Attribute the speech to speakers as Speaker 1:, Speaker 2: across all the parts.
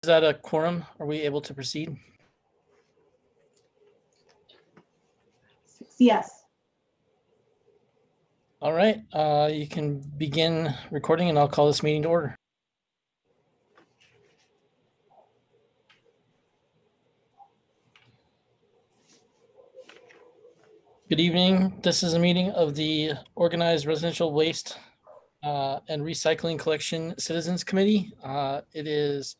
Speaker 1: Is that a quorum? Are we able to proceed?
Speaker 2: Yes.
Speaker 1: All right, you can begin recording and I'll call this meeting to order. Good evening. This is a meeting of the Organized Residential Waste and Recycling Collection Citizens Committee. It is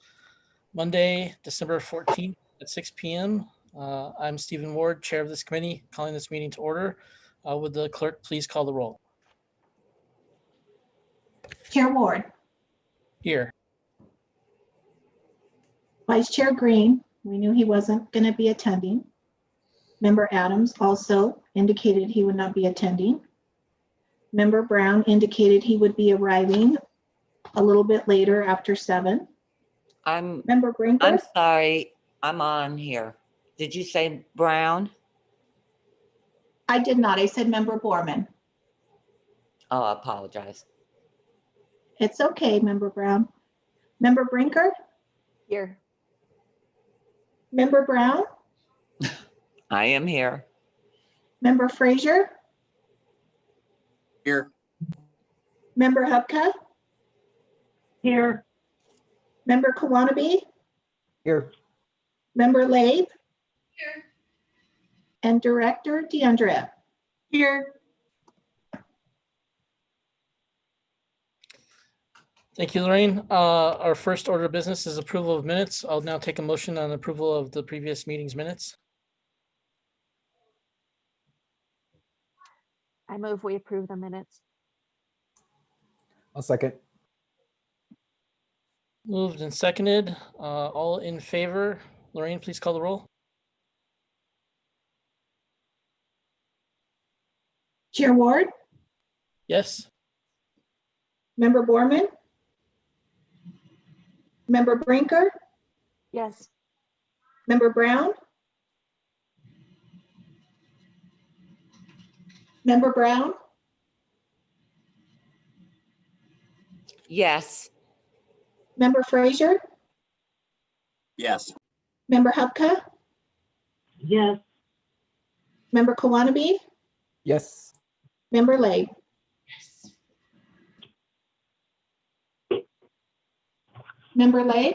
Speaker 1: Monday, December 14th at 6 p.m. I'm Stephen Ward, chair of this committee, calling this meeting to order. Would the clerk please call the roll?
Speaker 2: Chair Ward.
Speaker 1: Here.
Speaker 2: Vice Chair Green, we knew he wasn't going to be attending. Member Adams also indicated he would not be attending. Member Brown indicated he would be arriving a little bit later after 7. Member Brinker?
Speaker 3: I'm sorry, I'm on here. Did you say Brown?
Speaker 2: I did not. I said Member Borman.
Speaker 3: Oh, I apologize.
Speaker 2: It's okay, Member Brown. Member Brinker?
Speaker 4: Here.
Speaker 2: Member Brown?
Speaker 3: I am here.
Speaker 2: Member Frazier?
Speaker 5: Here.
Speaker 2: Member Hupka?
Speaker 4: Here.
Speaker 2: Member Kawanabe?
Speaker 5: Here.
Speaker 2: Member Labe?
Speaker 4: Here.
Speaker 2: And Director DeAndrea?
Speaker 4: Here.
Speaker 1: Thank you, Lorraine. Our first order of business is approval of minutes. I'll now take a motion on approval of the previous meeting's minutes.
Speaker 4: I move we approve the minutes.
Speaker 5: I'll second.
Speaker 1: Moved and seconded. All in favor. Lorraine, please call the roll.
Speaker 2: Chair Ward?
Speaker 1: Yes.
Speaker 2: Member Borman? Member Brinker?
Speaker 4: Yes.
Speaker 2: Member Brown? Member Brown?
Speaker 3: Yes.
Speaker 2: Member Frazier?
Speaker 5: Yes.
Speaker 2: Member Hupka?
Speaker 4: Yes.
Speaker 2: Member Kawanabe?
Speaker 5: Yes.
Speaker 2: Member Labe?
Speaker 4: Yes.
Speaker 2: Member Labe?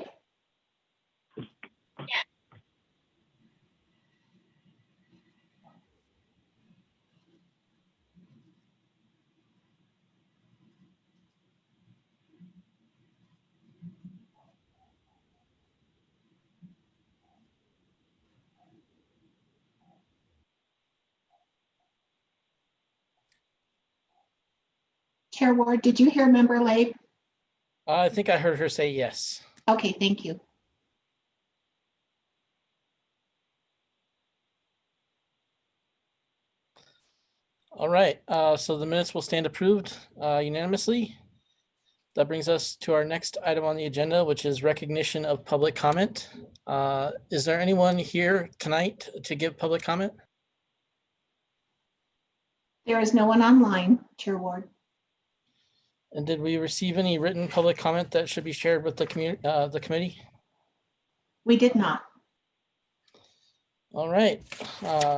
Speaker 2: Chair Ward, did you hear Member Labe?
Speaker 1: I think I heard her say yes.
Speaker 2: Okay, thank you.
Speaker 1: All right, so the minutes will stand approved unanimously. That brings us to our next item on the agenda, which is recognition of public comment. Is there anyone here tonight to give public comment?
Speaker 2: There is no one online, Chair Ward.
Speaker 1: And did we receive any written public comment that should be shared with the committee?
Speaker 2: We did not.
Speaker 1: All right,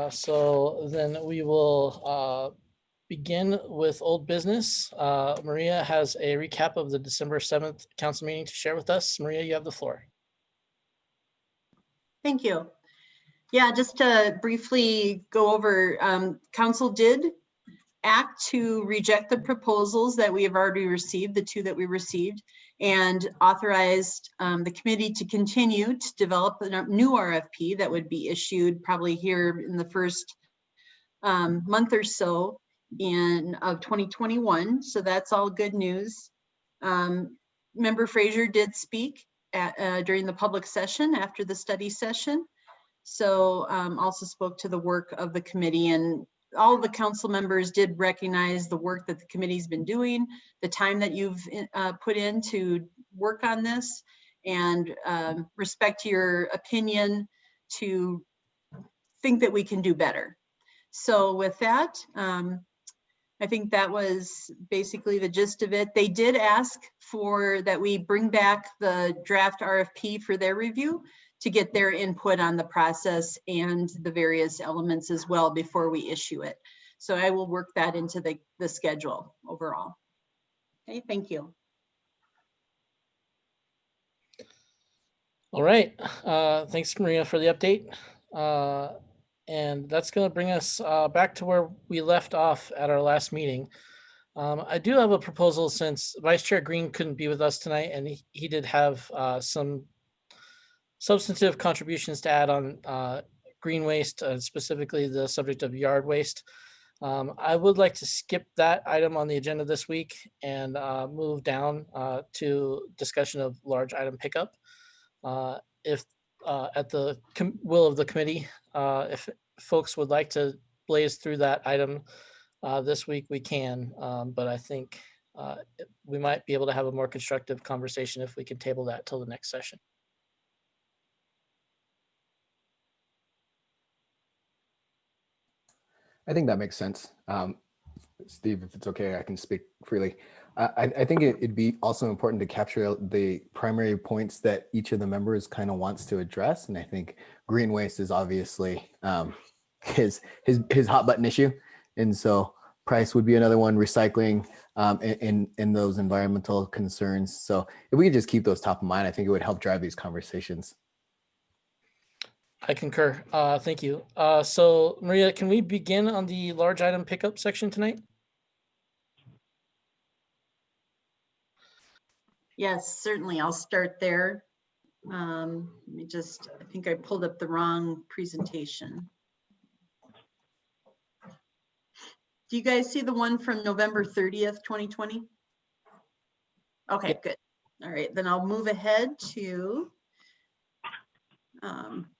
Speaker 1: so then we will begin with old business. Maria has a recap of the December 7th council meeting to share with us. Maria, you have the floor.
Speaker 6: Thank you. Yeah, just to briefly go over, council did act to reject the proposals that we have already received, the 2 that we received, and authorized the committee to continue to develop a new RFP that would be issued probably here in the first month or so of 2021. So that's all good news. Member Frazier did speak during the public session after the study session. So also spoke to the work of the committee, and all the council members did recognize the work that the committee's been doing, the time that you've put in to work on this, and respect your opinion to think that we can do better. So with that, I think that was basically the gist of it. They did ask for that we bring back the draft RFP for their review to get their input on the process and the various elements as well before we issue it. So I will work that into the schedule overall. Okay, thank you.
Speaker 1: All right. Thanks, Maria, for the update. And that's going to bring us back to where we left off at our last meeting. I do have a proposal since Vice Chair Green couldn't be with us tonight, and he did have some substantive contributions to add on green waste, specifically the subject of yard waste. I would like to skip that item on the agenda this week and move down to discussion of large item pickup. If at the will of the committee, if folks would like to blaze through that item this week, we can. But I think we might be able to have a more constructive conversation if we can table that till the next session.
Speaker 5: I think that makes sense. Steve, if it's okay, I can speak freely. I think it'd be also important to capture the primary points that each of the members kind of wants to address. And I think green waste is obviously his hot button issue. And so price would be another one, recycling in those environmental concerns. So if we could just keep those top of mind, I think it would help drive these conversations.
Speaker 1: I concur. Thank you. So Maria, can we begin on the large item pickup section tonight?
Speaker 6: Yes, certainly. I'll start there. Let me just, I think I pulled up the wrong presentation. Do you guys see the one from November 30th, 2020? Okay,
Speaker 1: Yep.
Speaker 6: good. All right, then I'll move ahead to,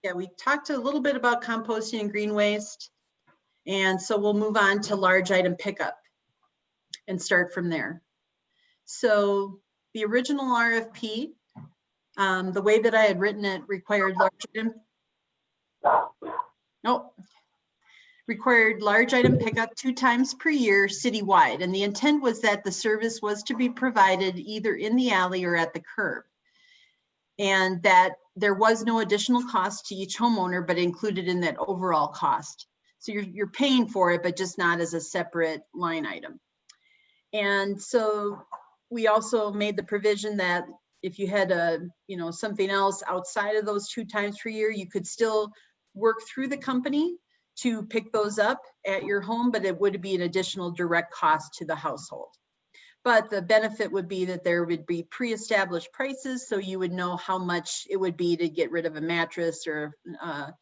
Speaker 6: yeah, we talked a little bit about composting and green waste. And so we'll move on to large item pickup and start from there. So the original RFP, the way that I had written it required large item pickup 2 times per year citywide. And the intent was that the service was to be provided either in the alley or at the curb. And that there was no additional cost to each homeowner, but included in that overall cost. So you're paying for it, but just not as a separate line item. And so we also made the provision that if you had something else outside of those 2 times per year, you could still work through the company to pick those up at your home, but it would be an additional direct cost to the household. But the benefit would be that there would be pre-established prices, so you would know how much it would be to get rid of a mattress or a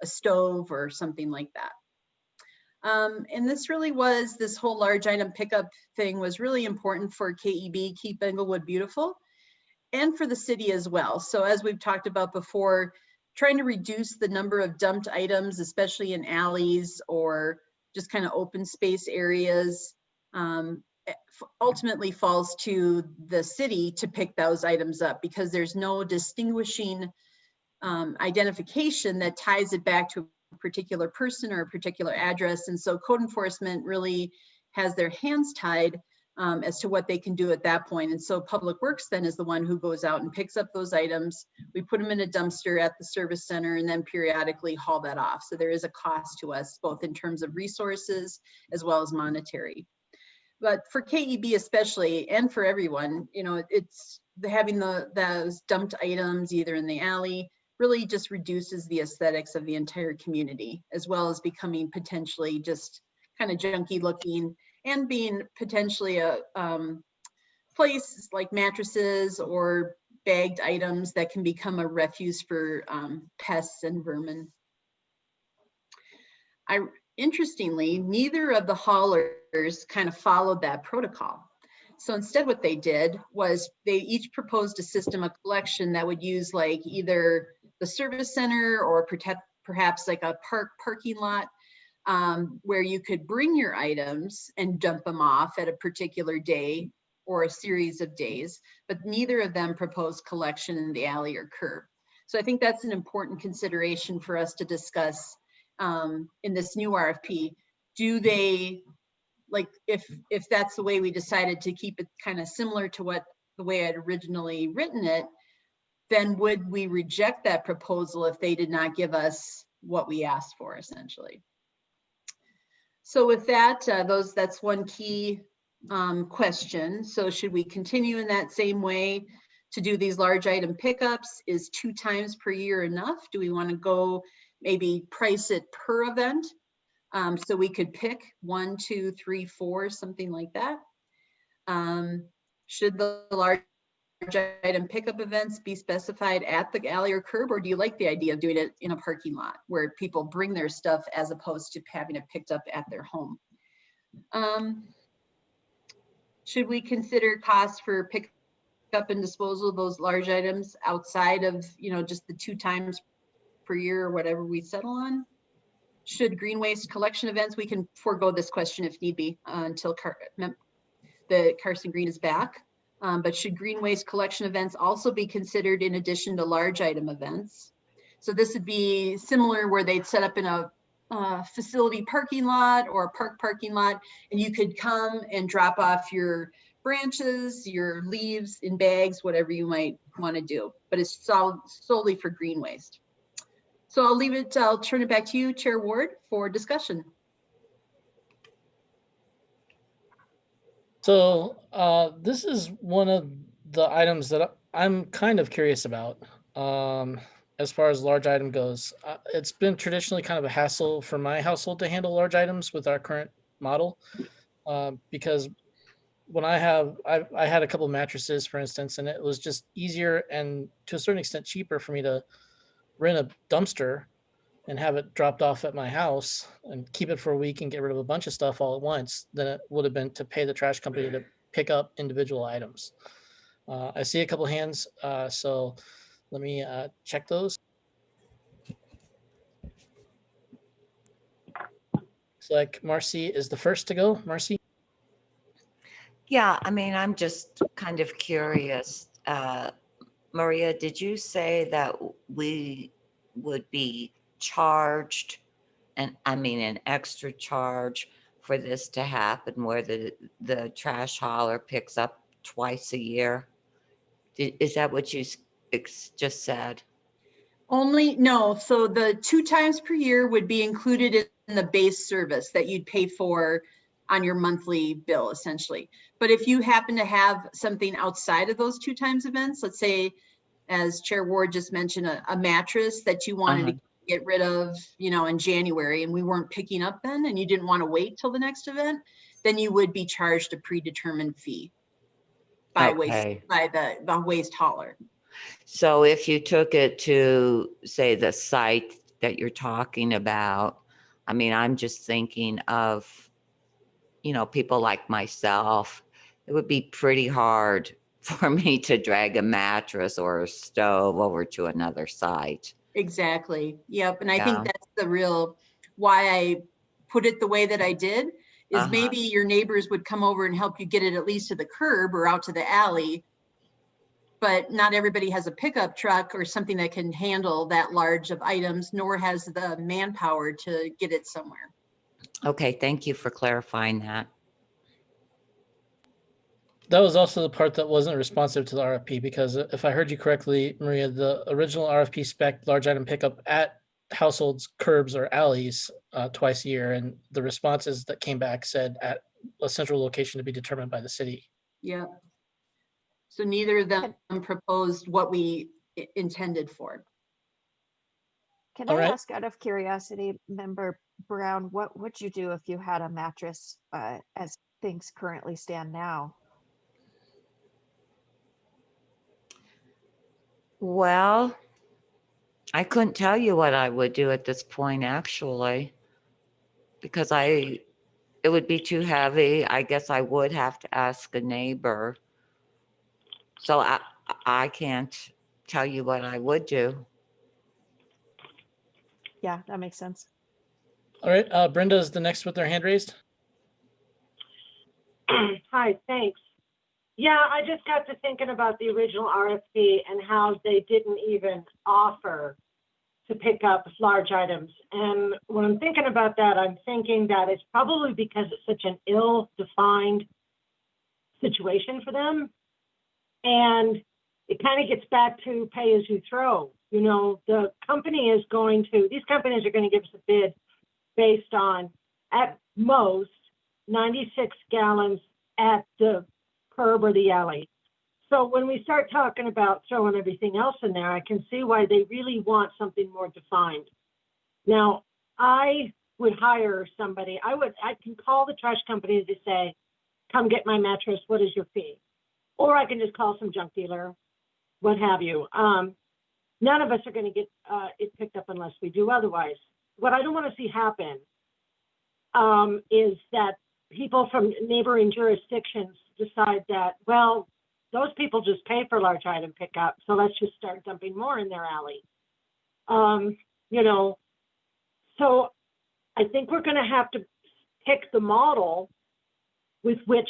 Speaker 6: stove or something like that. And this whole large item pickup thing was really important for KEB, Keep Englewood Beautiful, and for the city as well. So as we've talked about before, trying to reduce the number of dumped items, especially in alleys or just kind of open space areas, ultimately falls to the city to pick those items up because there's no distinguishing identification that ties it back to a particular person or a particular address. And so code enforcement really has their hands tied as to what they can do at that point. And so Public Works then is the one who goes out and picks up those items. We put them in a dumpster at the service center and then periodically haul that off. So there is a cost to us, both in terms of resources as well as monetary. But for KEB especially, and for everyone, it's having those dumped items either in the alley really just reduces the aesthetics of the entire community, as well as becoming potentially just kind of junky looking and being potentially a place like mattresses or bagged items that can become a refuse for pests and vermin. Interestingly, neither of the haulers kind of followed that protocol. So instead what they did was they each proposed a system of collection that would use like either the service center or perhaps like a parking lot where you could bring your items and dump them off at a particular day or a series of days, but neither of them proposed collection in the alley or curb. So I think that's an important consideration for us to discuss in this new RFP. Do they like if that's the way we decided to keep it kind of similar to what the way I'd originally written it, then would we reject that proposal if they did not give us what we asked for, essentially? So with that, that's one key question. So should we continue in that same way to do these large item pickups? Is 2 times per year enough? Do we want to go maybe price it per event? So we could pick 1, 2, 3, 4, something like that. Should the large item pickup events be specified at the alley or curb, or do you like the idea of doing it in a parking lot where people bring their stuff as opposed to having it picked up at their home? Should we consider costs for pickup and disposal of those large items outside of, just the 2 times per year or whatever we settle on? Should green waste collection events, we can forego this question if need be until the Carson Green is back. But should green waste collection events also be considered in addition to large item events? So this would be similar where they'd set up in a facility parking lot or a park parking lot, and you could come and drop off your branches, your leaves in bags, whatever you might want to do, but it's solely for green waste. So I'll turn it back to you, Chair Ward, for discussion.
Speaker 1: So this is one of the items that I'm kind of curious about as far as large item goes. It's been traditionally kind of a hassle for my household to handle large items with our current model because when I had a couple of mattresses, for instance, and it was just easier and to a certain extent cheaper for me to rent a dumpster and have it dropped off at my house and keep it for a week and get rid of a bunch of stuff all at once than it would have been to pay the trash company to pick up individual items. I see a couple of hands, so let me check those. Looks like Marcy is the first to go. Marcy?
Speaker 3: Yeah, I mean, I'm just kind of curious. Maria, did you say that we would be charged, and I mean an extra charge for this to happen where the trash hauler picks up twice a year? Is that what you just said?
Speaker 6: No, so the 2 times per year would be included in the base service that you'd pay for on your monthly bill, essentially. But if you happen to have something outside of those 2 times events, let's say, as Chair Ward just mentioned, a mattress that you wanted to get rid of, in January, and we weren't picking up then, and you didn't want to wait till the next event, then you would be charged a predetermined fee by the waste hauler.
Speaker 3: So if you took it to, say, the site that you're talking about, I mean, I'm just thinking of, people like myself. It would be pretty hard for me to drag a mattress or a stove over to another site.
Speaker 6: Exactly. Yep. And I think that's the real why I put it the way that I did is maybe your neighbors would come over and help you get it at least to the curb or out to the alley. But not everybody has a pickup truck or something that can handle that large of items, nor has the manpower to get it somewhere.
Speaker 3: Okay, thank you for clarifying that.
Speaker 1: That was also the part that wasn't responsive to the RFP, because if I heard you correctly, Maria, the original RFP spec large item pickup at households, curbs, or alleys twice a year, and the responses that came back said at a central location to be determined by the city.
Speaker 6: Yeah. So neither of them proposed what we intended for.
Speaker 4: Can
Speaker 1: All
Speaker 4: I
Speaker 1: right.
Speaker 4: ask, out of curiosity, Member Brown, what would you do if you had a mattress as things currently stand now?
Speaker 3: Well, I couldn't tell you what I would do at this point, actually, because it would be too heavy. I guess I would have to ask a neighbor. So I can't tell you what I would do.
Speaker 4: Yeah, that makes sense.
Speaker 1: All right. Brenda is the next with their hand raised.
Speaker 7: Hi, thanks. Yeah, I just got to thinking about the original RFP and how they didn't even offer to pick up large items. And when I'm thinking about that, I'm thinking that it's probably because it's such an ill-defined situation for them. And it kind of gets back to pay as you throw. You know, the company is going to, these companies are going to give us a bid based on, at most, 96 gallons at the curb or the alley. So when we start talking about throwing everything else in there, I can see why they really want something more defined. Now, I would hire somebody. I can call the trash company to say, come get my mattress. What is your fee? Or I can just call some junk dealer, what have you. None of us are going to get it picked up unless we do otherwise. What I don't want to see happen is that people from neighboring jurisdictions decide that, well, those people just pay for large item pickup, so let's just start dumping more in their alley. You know, so I think we're going to have to pick the model with which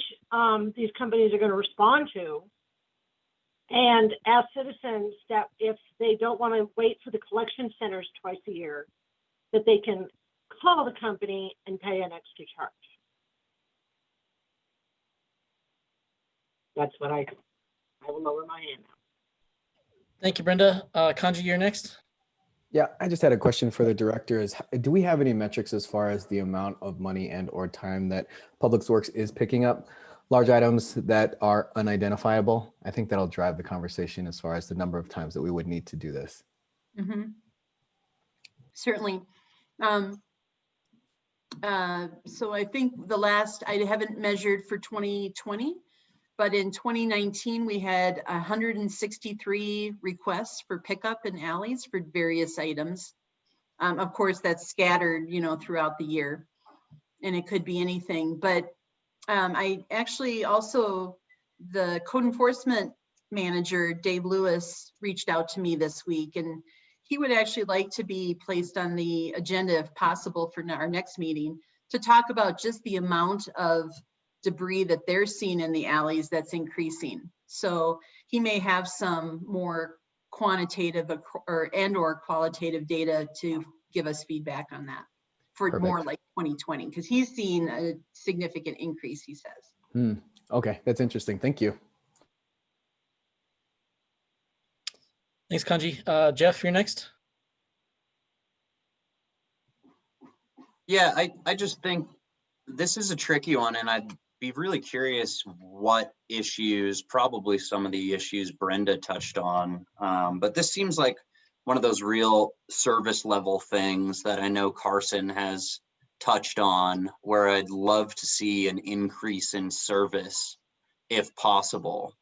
Speaker 7: these companies are going to respond to, and ask citizens that if they don't want to wait for the collection centers twice a year, that they can call the company and pay an extra charge. That's what I will lower my hand now.
Speaker 1: Thank you, Brenda. Kanji, you're next.
Speaker 5: Yeah, I just had a question for the director. Do we have any metrics as far as the amount of money and or time that Public Works is picking up large items that are unidentifiable? I think that'll drive the conversation as far as the number of times that we would need to do this.
Speaker 6: Certainly. So I think I haven't measured for 2020, but in 2019, we had 163 requests for pickup in alleys for various items. Of course, that's scattered, you know, throughout the year, and it could be anything. But I actually also, the code enforcement manager, Dave Lewis, reached out to me this week, and he would actually like to be placed on the agenda, if possible, for our next meeting to talk about just the amount of debris that they're seeing in the alleys that's increasing. So he may have some more quantitative or qualitative data to give us feedback on that for
Speaker 5: Perfect.
Speaker 6: More like 2020, because he's seen a significant increase, he says.
Speaker 5: Okay, that's interesting. Thank you.
Speaker 1: Thanks, Kanji. Jeff, you're next.
Speaker 8: Yeah, I just think this is a tricky one, and I'd be really curious what issues, probably some of the issues Brenda touched on, but this seems like one of those real service level things that I know Carson has touched on, where I'd love to see an increase in service, if possible,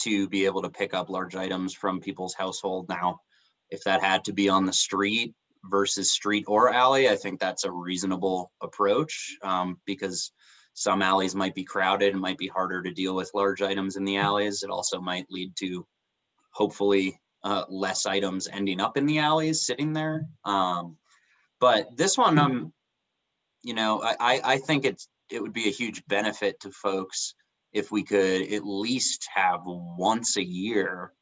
Speaker 8: to be able to pick up large items from people's household. Now, if that had to be on the street versus street or alley, I think that's a reasonable approach, because some alleys might be crowded and might be harder to deal with large items in the alleys. It also might lead to, hopefully, less items ending up in the alleys sitting there. But this one, you know, I think it would be a huge benefit to folks if we could at least have once a year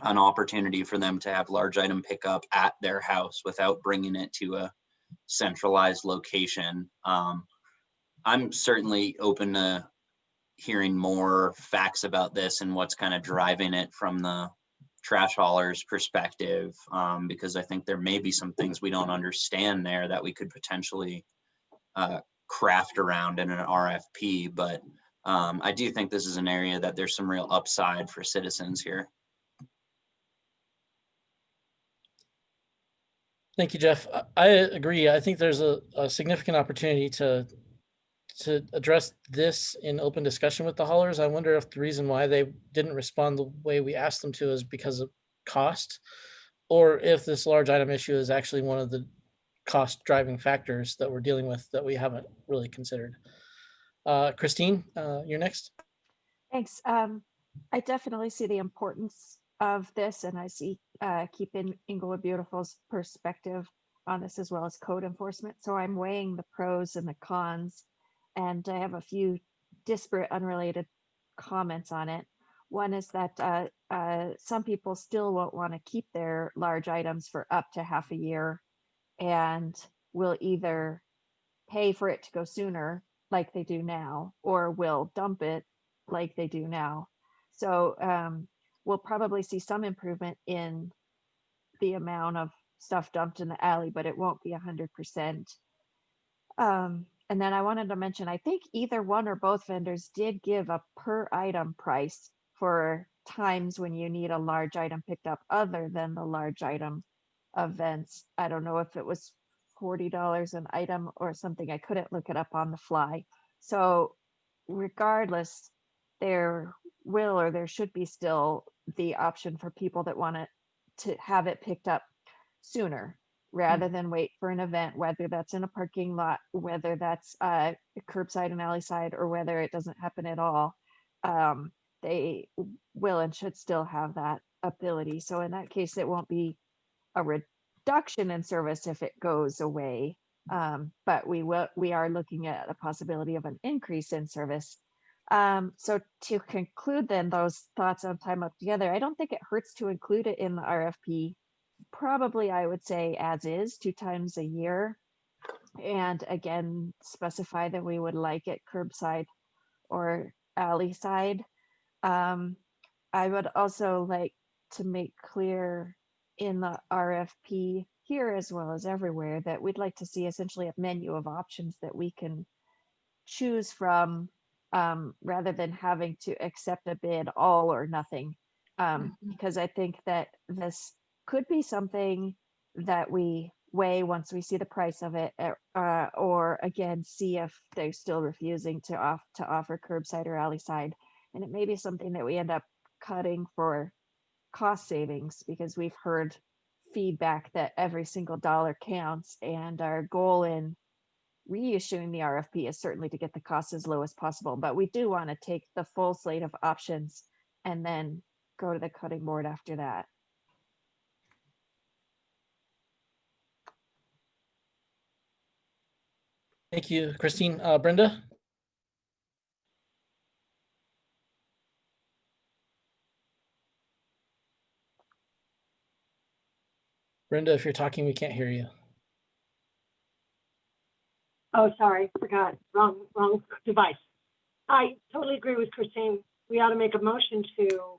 Speaker 8: an opportunity for them to have large item pickup at their house without bringing it to a centralized location. I'm certainly open to hearing more facts about this and what's kind of driving it from the trash haulers perspective, because I think there may be some things we don't understand there that we could potentially craft around in an RFP. But I do think this is an area that there's some real upside for citizens here.
Speaker 1: Thank you, Jeff. I agree. I think there's a significant opportunity to address this in open discussion with the haulers. I wonder if the reason why they didn't respond the way we asked them to is because of cost, or if this large item issue is actually one of the cost driving factors that we're dealing with that we haven't really considered. Christine, you're next.
Speaker 4: Thanks. I definitely see the importance of this, and I see keeping Inglewood Beautiful's perspective on this as well as code enforcement. So I'm weighing the pros and the cons, and I have a few disparate, unrelated comments on it. One is that some people still won't want to keep their large items for up to half a year and will either pay for it to go sooner like they do now, or will dump it like they do now. So we'll probably see some improvement in the amount of stuff dumped in the alley, but it won't be 100%. And then I wanted to mention, I think either one or both vendors did give a per item price for times when you need a large item picked up other than the large item events. I don't know if it was $40 an item or something. I couldn't look it up on the fly. So regardless, there will or there should be still the option for people that want to have it picked up sooner rather than wait for an event, whether that's in a parking lot, whether that's curbside and alley side, or whether it doesn't happen at all. They will and should still have that ability. So in that case, it won't be a reduction in service if it goes away. But we are looking at a possibility of an increase in service. So to conclude then those thoughts on time up together, I don't think it hurts to include it in the RFP. Probably I would say as is 2 times a year. And again, specify that we would like it curbside or alley side. I would also like to make clear in the RFP here as well as everywhere that we'd like to see essentially a menu of options that we can choose from rather than having to accept a bid all or nothing. Because I think that this could be something that we weigh once we see the price of it, or again, see if they're still refusing to offer curbside or alley side. And it may be something that we end up cutting for cost savings, because we've heard feedback that every single dollar counts, and our goal in reissuing the RFP is certainly to get the cost as low as possible. But we do want to take the full slate of options and then go to the cutting board after that.
Speaker 1: Thank you, Christine. Brenda? Brenda, if you're talking, we can't hear you.
Speaker 7: Oh, sorry, forgot, wrong device. I totally agree with Christine. We ought to make a motion to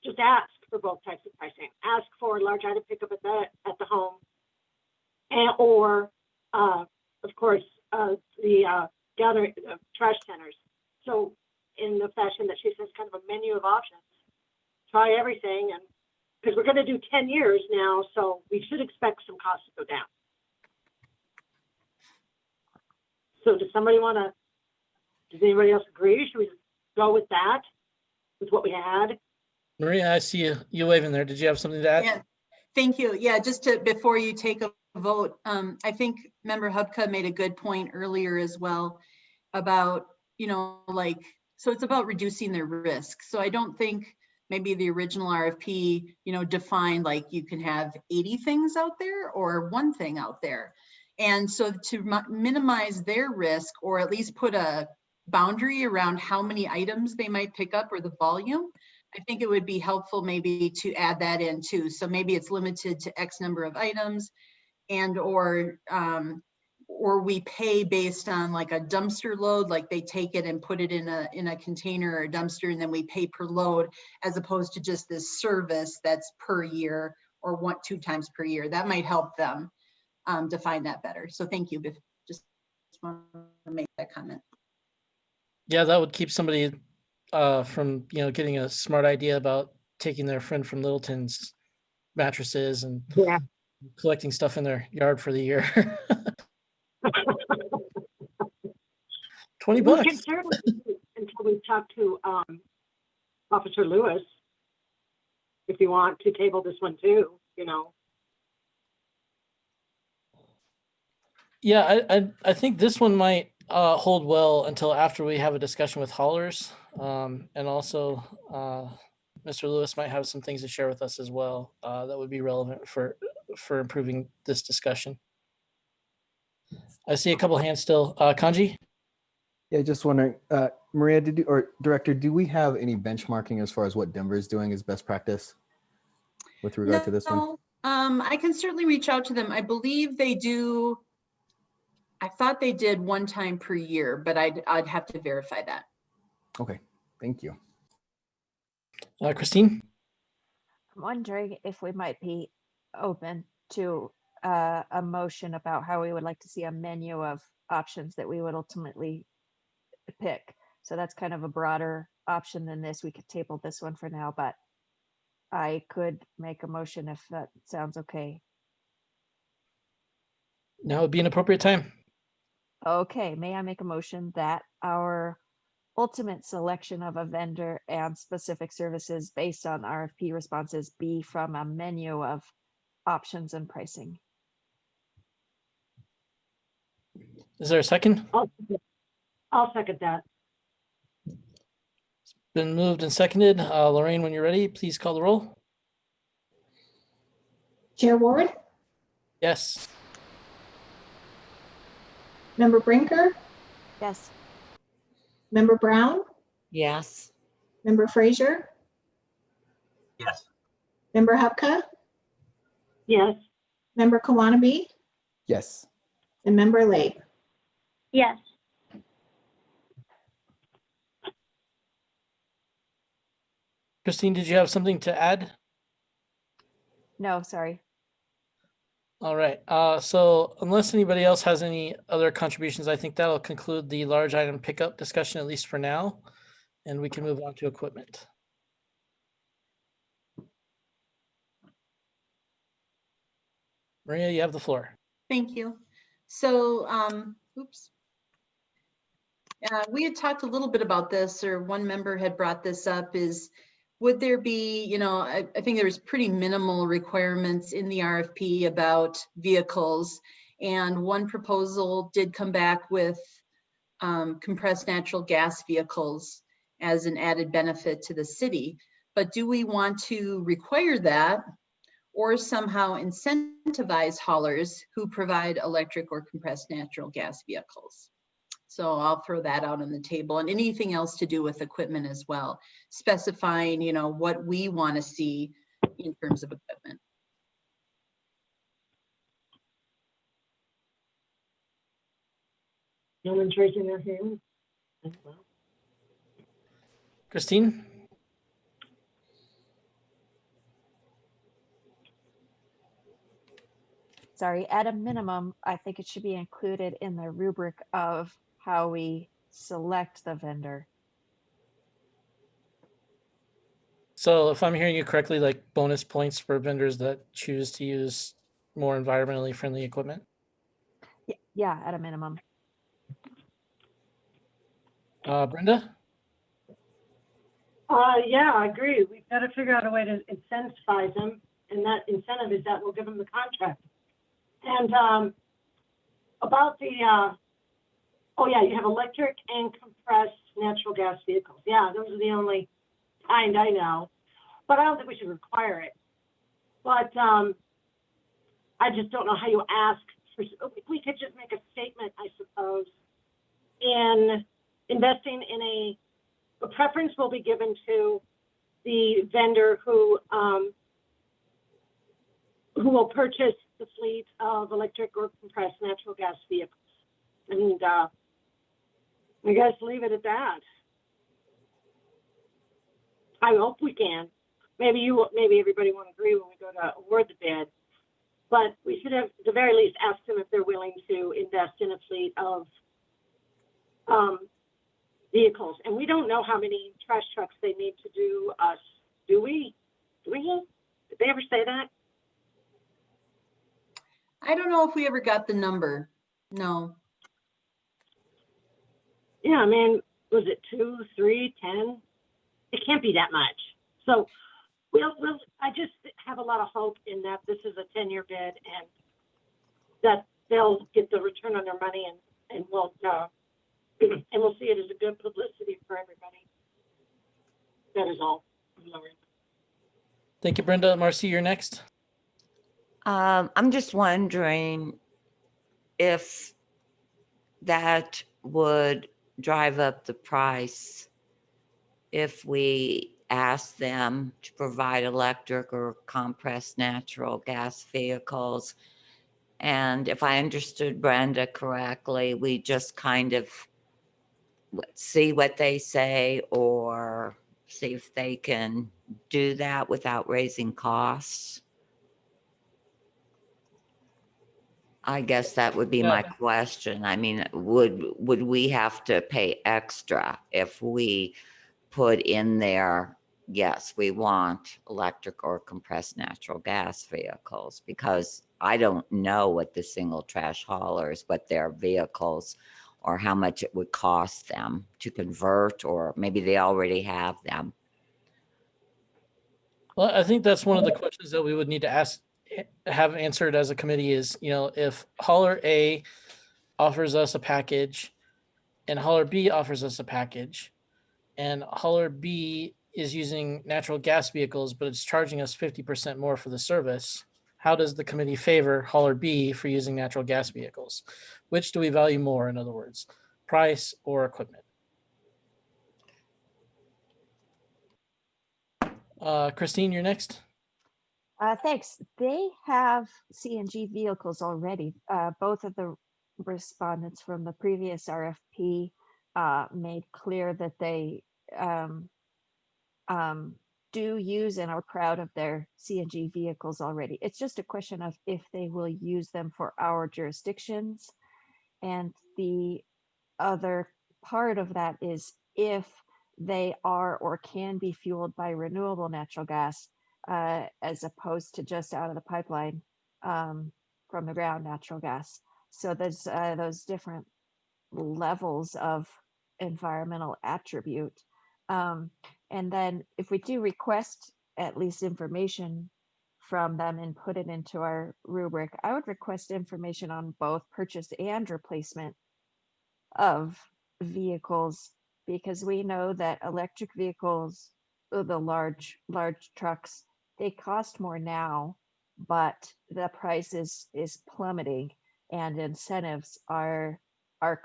Speaker 7: just ask for both types of pricing. Ask for large item pickup at the home, or of course the gathering trash centers. So in the fashion that she says, kind of a menu of options. Try everything, and because we're going to do 10 years now, so we should expect some costs to go down. So does anybody else agree? Should we go with that, with what we had?
Speaker 1: Maria, I see you waving there. Did you have something to add?
Speaker 6: Yeah, thank you. Yeah, before you take a vote, I think Member Hubka made a good point earlier as well about, so it's about reducing their risk. So I don't think maybe the original RFP, defined like you can have 80 things out there or one thing out there. And so to minimize their risk, or at least put a boundary around how many items they might pick up or the volume, I think it would be helpful maybe to add that in too. So maybe it's limited to X number of items, and or we pay based on like a dumpster load, like they take it and put it in a container or a dumpster, and then we pay per load, as opposed to just this service that's per year or 2 times per year. That might help them define that better. So thank you. Just want to make that comment.
Speaker 1: Yeah, that would keep somebody from getting a smart idea about taking their friend from Littleton's mattresses and collecting stuff in their yard for the year. $20.
Speaker 7: We can certainly until we talk to Officer Lewis, if you want to table this one too,
Speaker 1: Yeah, I think this one might hold well until after we have a discussion with haulers, and also Mr. Lewis might have some things to share with us as well that would be relevant for improving this discussion. I see a couple hands still. Kanji?
Speaker 5: Yeah, just wondering, Maria, or Director, do we have any benchmarking as far as what Denver is doing as best practice with regard to this one?
Speaker 6: No, I can certainly reach out to them. I believe they do. I thought they did one time per year, but I'd have to verify that.
Speaker 5: Okay, thank you.
Speaker 1: Christine?
Speaker 4: I'm wondering if we might be open to a motion about how we would like to see a menu of options that we would ultimately pick. So that's kind of a broader option than this. We could table this one for now, but I could make a motion if that sounds okay.
Speaker 1: Now would be an appropriate time.
Speaker 4: Okay, may I make a motion that our ultimate selection of a vendor and specific services based on RFP responses be from a menu of options and pricing?
Speaker 1: Is there a second?
Speaker 7: I'll second that.
Speaker 1: Been moved and seconded. Lorraine, when you're ready, please call the roll.
Speaker 2: Chair Ward,
Speaker 1: Yes.
Speaker 2: Member Brinker,
Speaker 4: Yes.
Speaker 2: Member Brown,
Speaker 3: Yes.
Speaker 2: Member Frazier,
Speaker 8: Yes.
Speaker 2: Member Hupka,
Speaker 7: Yes.
Speaker 2: Member Kawanabee,
Speaker 5: Yes.
Speaker 2: and Member Lake.
Speaker 7: Yes.
Speaker 1: Christine, did you have something to add?
Speaker 4: No, sorry.
Speaker 1: All right. So unless anybody else has any other contributions, I think that'll conclude the large item pickup discussion, at least for now, and we can move on to equipment. Maria, you have the floor.
Speaker 6: Thank you. So, oops. We had talked a little bit about this, or one member had brought this up, is would there be, I think there was pretty minimal requirements in the RFP about vehicles. And one proposal did come back with compressed natural gas vehicles as an added benefit to the city. But do we want to require that or somehow incentivize haulers who provide electric or compressed natural gas vehicles? So I'll throw that out on the table, and anything else to do with equipment as well, specifying, what we want to see in terms of equipment.
Speaker 7: No one's raising their hand.
Speaker 1: Christine?
Speaker 4: Sorry, at a minimum, I think it should be included in the rubric of how we select the vendor.
Speaker 1: So if I'm hearing you correctly, like bonus points for vendors that choose to use more environmentally friendly equipment?
Speaker 4: Yeah, at a minimum.
Speaker 1: Brenda?
Speaker 7: Yeah, I agree. We've got to figure out a way to incentivize them, and that incentive is that we'll give them the contract. And about the, oh yeah, you have electric and compressed natural gas vehicles. Yeah, those are the only kind I know, but I don't think we should require it. But I just don't know how you ask for, we could just make a statement, I suppose, in investing in a preference will be given to the vendor who will purchase the fleet of electric or compressed natural gas vehicles. And I guess leave it at that. I hope we can. Maybe everybody won't agree when we go to award the bid, but we should have, at the very least, ask them if they're willing to invest in a fleet of vehicles. And we don't know how many trash trucks they need to do us. Do we? Did they ever say that?
Speaker 6: I don't know if we ever got the number. No.
Speaker 7: Yeah, I mean, was it 2, 3, 10? It can't be that much. So I just have a lot of hope in that this is a 10-year bid and that they'll get the return on their money and we'll see it as a good publicity for everybody. That is all.
Speaker 1: Thank you, Brenda. Marcy, you're next.
Speaker 3: I'm just wondering if that would drive up the price if we ask them to provide electric or compressed natural gas vehicles. And if I understood Brenda correctly, we just kind of see what they say or see if they can do that without raising costs. I guess that would be my question. I mean, would we have to pay extra if we put in there, yes, we want electric or compressed natural gas vehicles? Because I don't know what the single trash haulers, what their vehicles, or how much it would cost them to convert, or maybe they already have them.
Speaker 1: Well, I think that's one of the questions that we would need to ask, have answered as a committee is, if hauler A offers us a package and hauler B offers us a package, and hauler B is using natural gas vehicles, but it's charging us 50% more for the service, how does the committee favor hauler B for using natural gas vehicles? Which do we value more, in other words, price or equipment? Christine, you're next.
Speaker 4: Thanks. They have CNG vehicles already. Both of the respondents from the previous RFP made clear that they do use and are proud of their CNG vehicles already. It's just a question of if they will use them for our jurisdictions. And the other part of that is if they are or can be fueled by renewable natural gas, as opposed to just out of the pipeline from the ground natural gas. So there's those different levels of environmental attribute. And then if we do request at least information from them and put it into our rubric, I would request information on both purchase and replacement of vehicles, because we know that electric vehicles, the large trucks, they cost more now, but the price is plummeting, and incentives are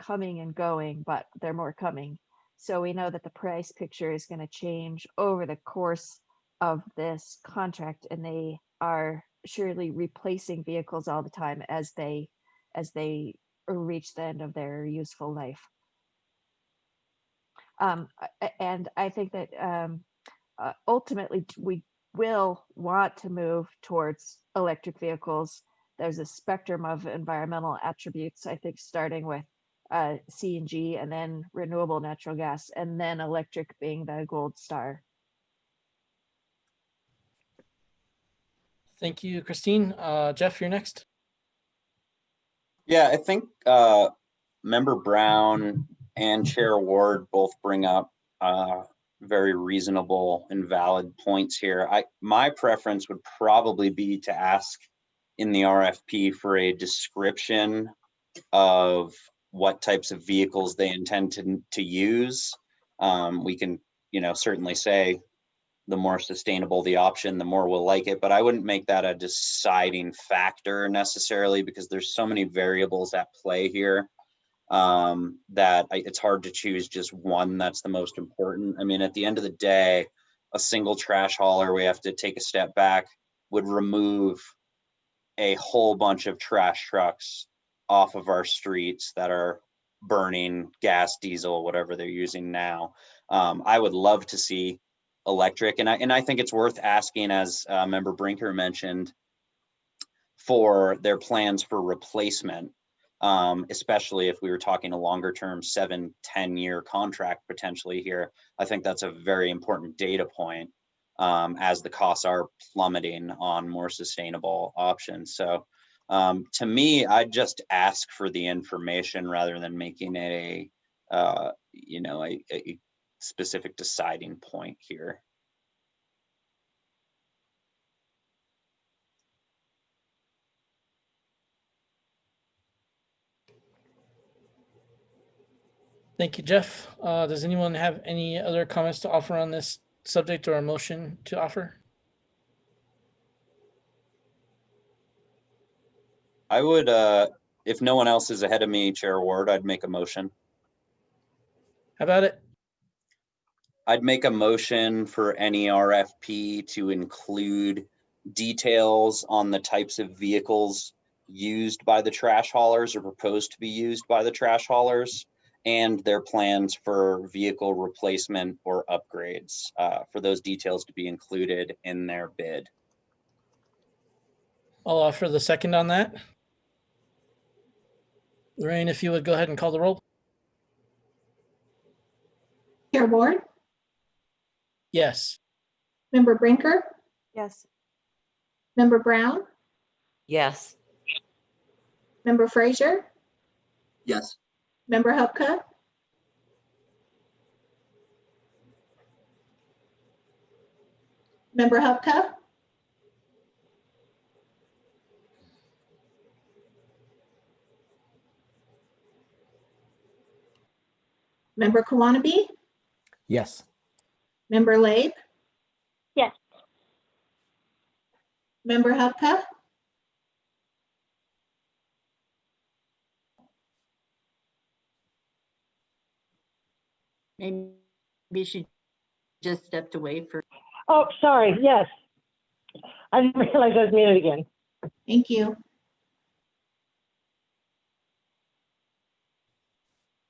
Speaker 4: coming and going, but they're more coming. So we know that the price picture is going to change over the course of this contract, and they are surely replacing vehicles all the time as they reach the end of their useful life. And I think that ultimately we will want to move towards electric vehicles. There's a spectrum of environmental attributes, I think, starting with CNG and then renewable natural gas, and then electric being the gold star.
Speaker 1: Thank you, Christine. Jeff, you're next.
Speaker 8: Yeah, I think Member Brown and Chair Ward both bring up very reasonable and valid points here. My preference would probably be to ask in the RFP for a description of what types of vehicles they intend to use. We can, certainly say the more sustainable the option, the more we'll like it, but I wouldn't make that a deciding factor necessarily, because there's so many variables at play here that it's hard to choose just one that's the most important. I mean, at the end of the day, a single trash hauler, we have to take a step back, would remove a whole bunch of trash trucks off of our streets that are burning gas, diesel, whatever they're using now. I would love to see electric, and I think it's worth asking, as Member Brinker mentioned, for their plans for replacement, especially if we were talking a longer term 7-10 year contract potentially here. I think that's a very important data point, as the costs are plummeting on more sustainable options. So to me, I'd just ask for the information rather than making a specific deciding point here.
Speaker 1: Thank you, Jeff. Does anyone have any other comments to offer on this subject or a motion to offer?
Speaker 8: I would, if no one else is ahead of me, Chair Ward, I'd make a motion.
Speaker 1: How about it?
Speaker 8: I'd make a motion for any RFP to include details on the types of vehicles used by the trash haulers or proposed to be used by the trash haulers, and their plans for vehicle replacement or upgrades, for those details to be included in their bid.
Speaker 1: I'll offer the second on that. Lorraine, if you would go ahead and call the roll.
Speaker 2: Chair Ward,
Speaker 1: Yes.
Speaker 2: Member Brinker,
Speaker 4: Yes.
Speaker 2: Member Brown,
Speaker 3: Yes.
Speaker 2: Member Frazier,
Speaker 8: Yes.
Speaker 2: Member Hupka, Member Hupka, Member Kawanabe,
Speaker 5: Yes.
Speaker 2: Member Labe,
Speaker 7: Yes.
Speaker 2: Member Hupka,
Speaker 6: Maybe she just stepped away for.
Speaker 7: Oh, sorry, yes. I didn't realize I was muted again.
Speaker 2: thank you.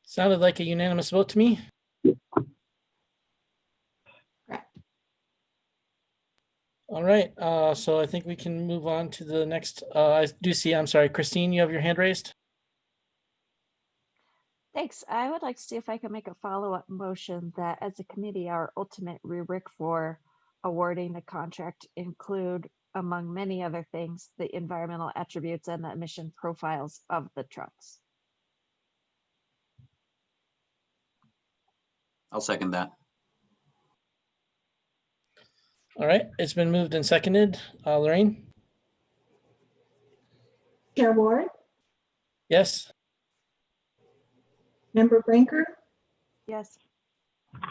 Speaker 1: Sounded like a unanimous vote to me.
Speaker 2: Correct.
Speaker 1: All right, so I think we can move on to the next. I do see, I'm sorry, Christine, you have your hand raised?
Speaker 4: Thanks. I would like to see if I can make a follow-up motion that as a committee, our ultimate rubric for awarding the contract include, among many other things, the environmental attributes and the emission profiles of the trucks.
Speaker 8: I'll second that.
Speaker 1: All right, it's been moved and seconded. Lorraine?
Speaker 2: Chair Ward,
Speaker 1: Yes.
Speaker 2: Member Brinker,
Speaker 4: Yes.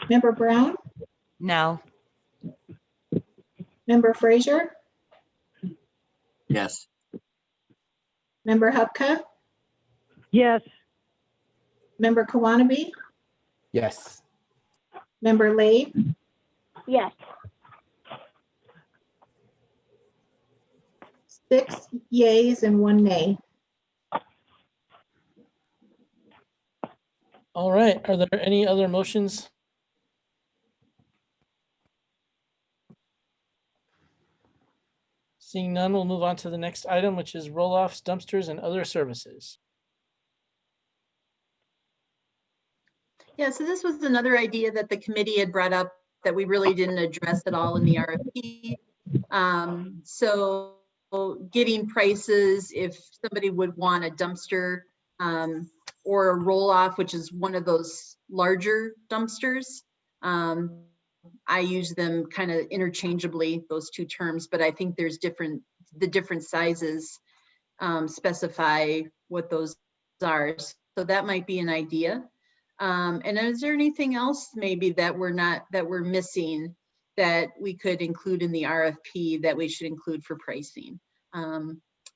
Speaker 2: Member Brown,
Speaker 3: No.
Speaker 2: Member Frazier,
Speaker 8: Yes.
Speaker 2: Member Hupka,
Speaker 7: Yes.
Speaker 2: Member Kawanabe,
Speaker 5: Yes.
Speaker 2: Member Labe,
Speaker 7: Yes.
Speaker 2: 6 yeas and 1 nay.
Speaker 1: All right, are there any other motions? Seeing none, we'll move on to the next item, which is roll-offs, dumpsters, and other services.
Speaker 6: Yeah, so this was another idea that the committee had brought up that we really didn't address at all in the RFP. So getting prices if somebody would want a dumpster or a roll-off, which is one of those larger dumpsters. I use them kind of interchangeably, those two terms, but I think there's the different sizes specify what those are. So that might be an idea. And is there anything else maybe that we're missing that we could include in the RFP that we should include for pricing?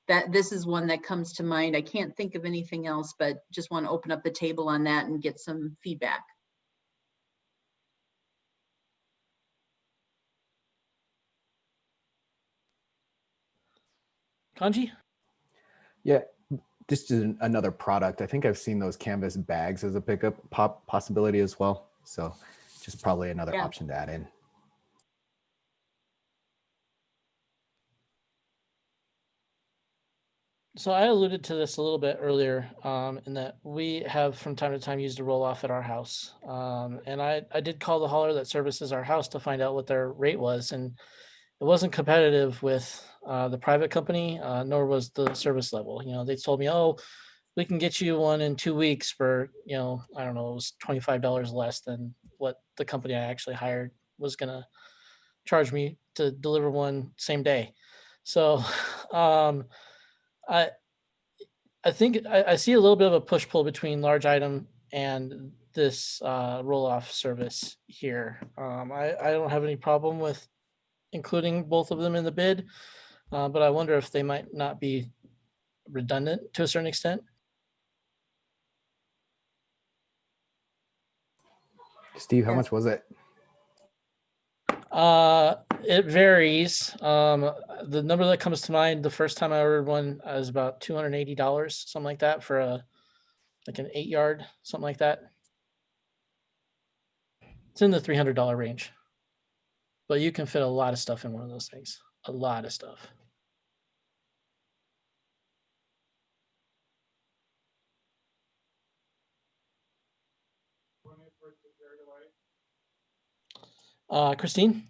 Speaker 6: That this is one that comes to mind. I can't think of anything else, but just want to open up the table on that and get some feedback.
Speaker 1: Kanji?
Speaker 5: Yeah. This is another product. I think I've seen those canvas bags as a pickup possibility as well. So just probably another
Speaker 6: Yeah.
Speaker 5: option to add in.
Speaker 1: So I alluded to this a little bit earlier, in that we have from time to time used a roll-off at our house. And I did call the hauler that services our house to find out what their rate was, and it wasn't competitive with the private company, nor was the service level. You know, they told me, oh, we can get you one in 2 weeks for, you know, I don't know, it was $25 less than what the company I actually hired was gonna charge me to deliver one same day. So I think I see a little bit of a push-pull between large item and this roll-off service here. I don't have any problem with including both of them in the bid, but I wonder if they might not be redundant to a certain extent.
Speaker 5: Steve, how
Speaker 6: Yes.
Speaker 5: much was it?
Speaker 1: It varies. The number that comes to mind, the first time I ordered one, was about $280, something like that, for like an 8-yard, something like that. It's in the $300 range, but you can fit a lot of stuff in one of those things. A lot of stuff. Christine?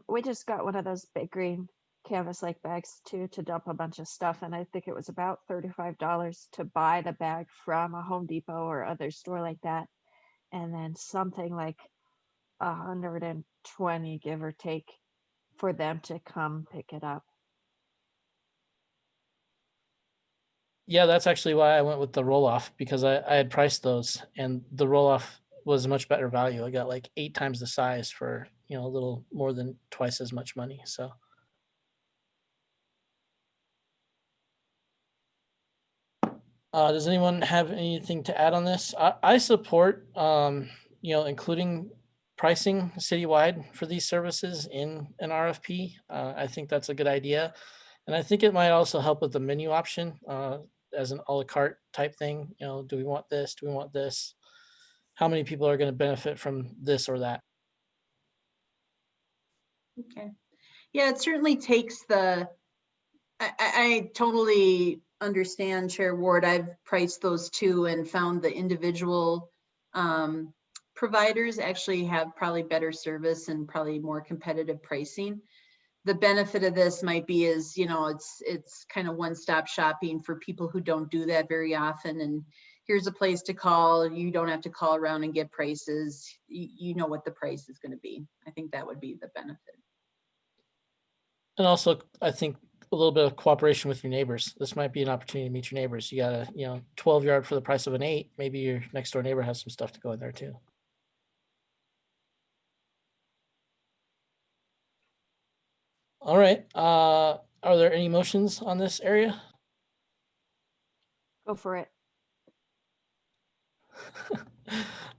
Speaker 4: We just got one of those big green canvas like bags too, to dump a bunch of stuff. And I think it was about $35 to buy the bag from a Home Depot or other store like that. And then something like 120, give or take, for them to come pick it up.
Speaker 1: Yeah, that's actually why I went with the roll-off, because I had priced those, and the roll-off was a much better value. I got like 8 times the size for, a little more than twice as much money. So does anyone have anything to add on this? I support including pricing citywide for these services in an RFP. I think that's a good idea, and I think it might also help with the menu option as an a la carte type thing. Do we want this? Do we want this? How many people are going to benefit from this or that?
Speaker 6: Okay. Yeah, it certainly takes I totally understand, Chair Ward. I've priced those too and found the individual providers actually have probably better service and probably more competitive pricing. The benefit of this might be is, it's kind of one-stop shopping for people who don't do that very often. And here's a place to call. You don't have to call around and get prices. You know what the price is going to be. I think that would be the benefit.
Speaker 1: And also, I think a little bit of cooperation with your neighbors. This might be an opportunity to meet your neighbors. You got a 12-yard for the price of an 8. Maybe your next door neighbor has some stuff to go in there too. All right. Are there any motions on this area?
Speaker 4: Go for it.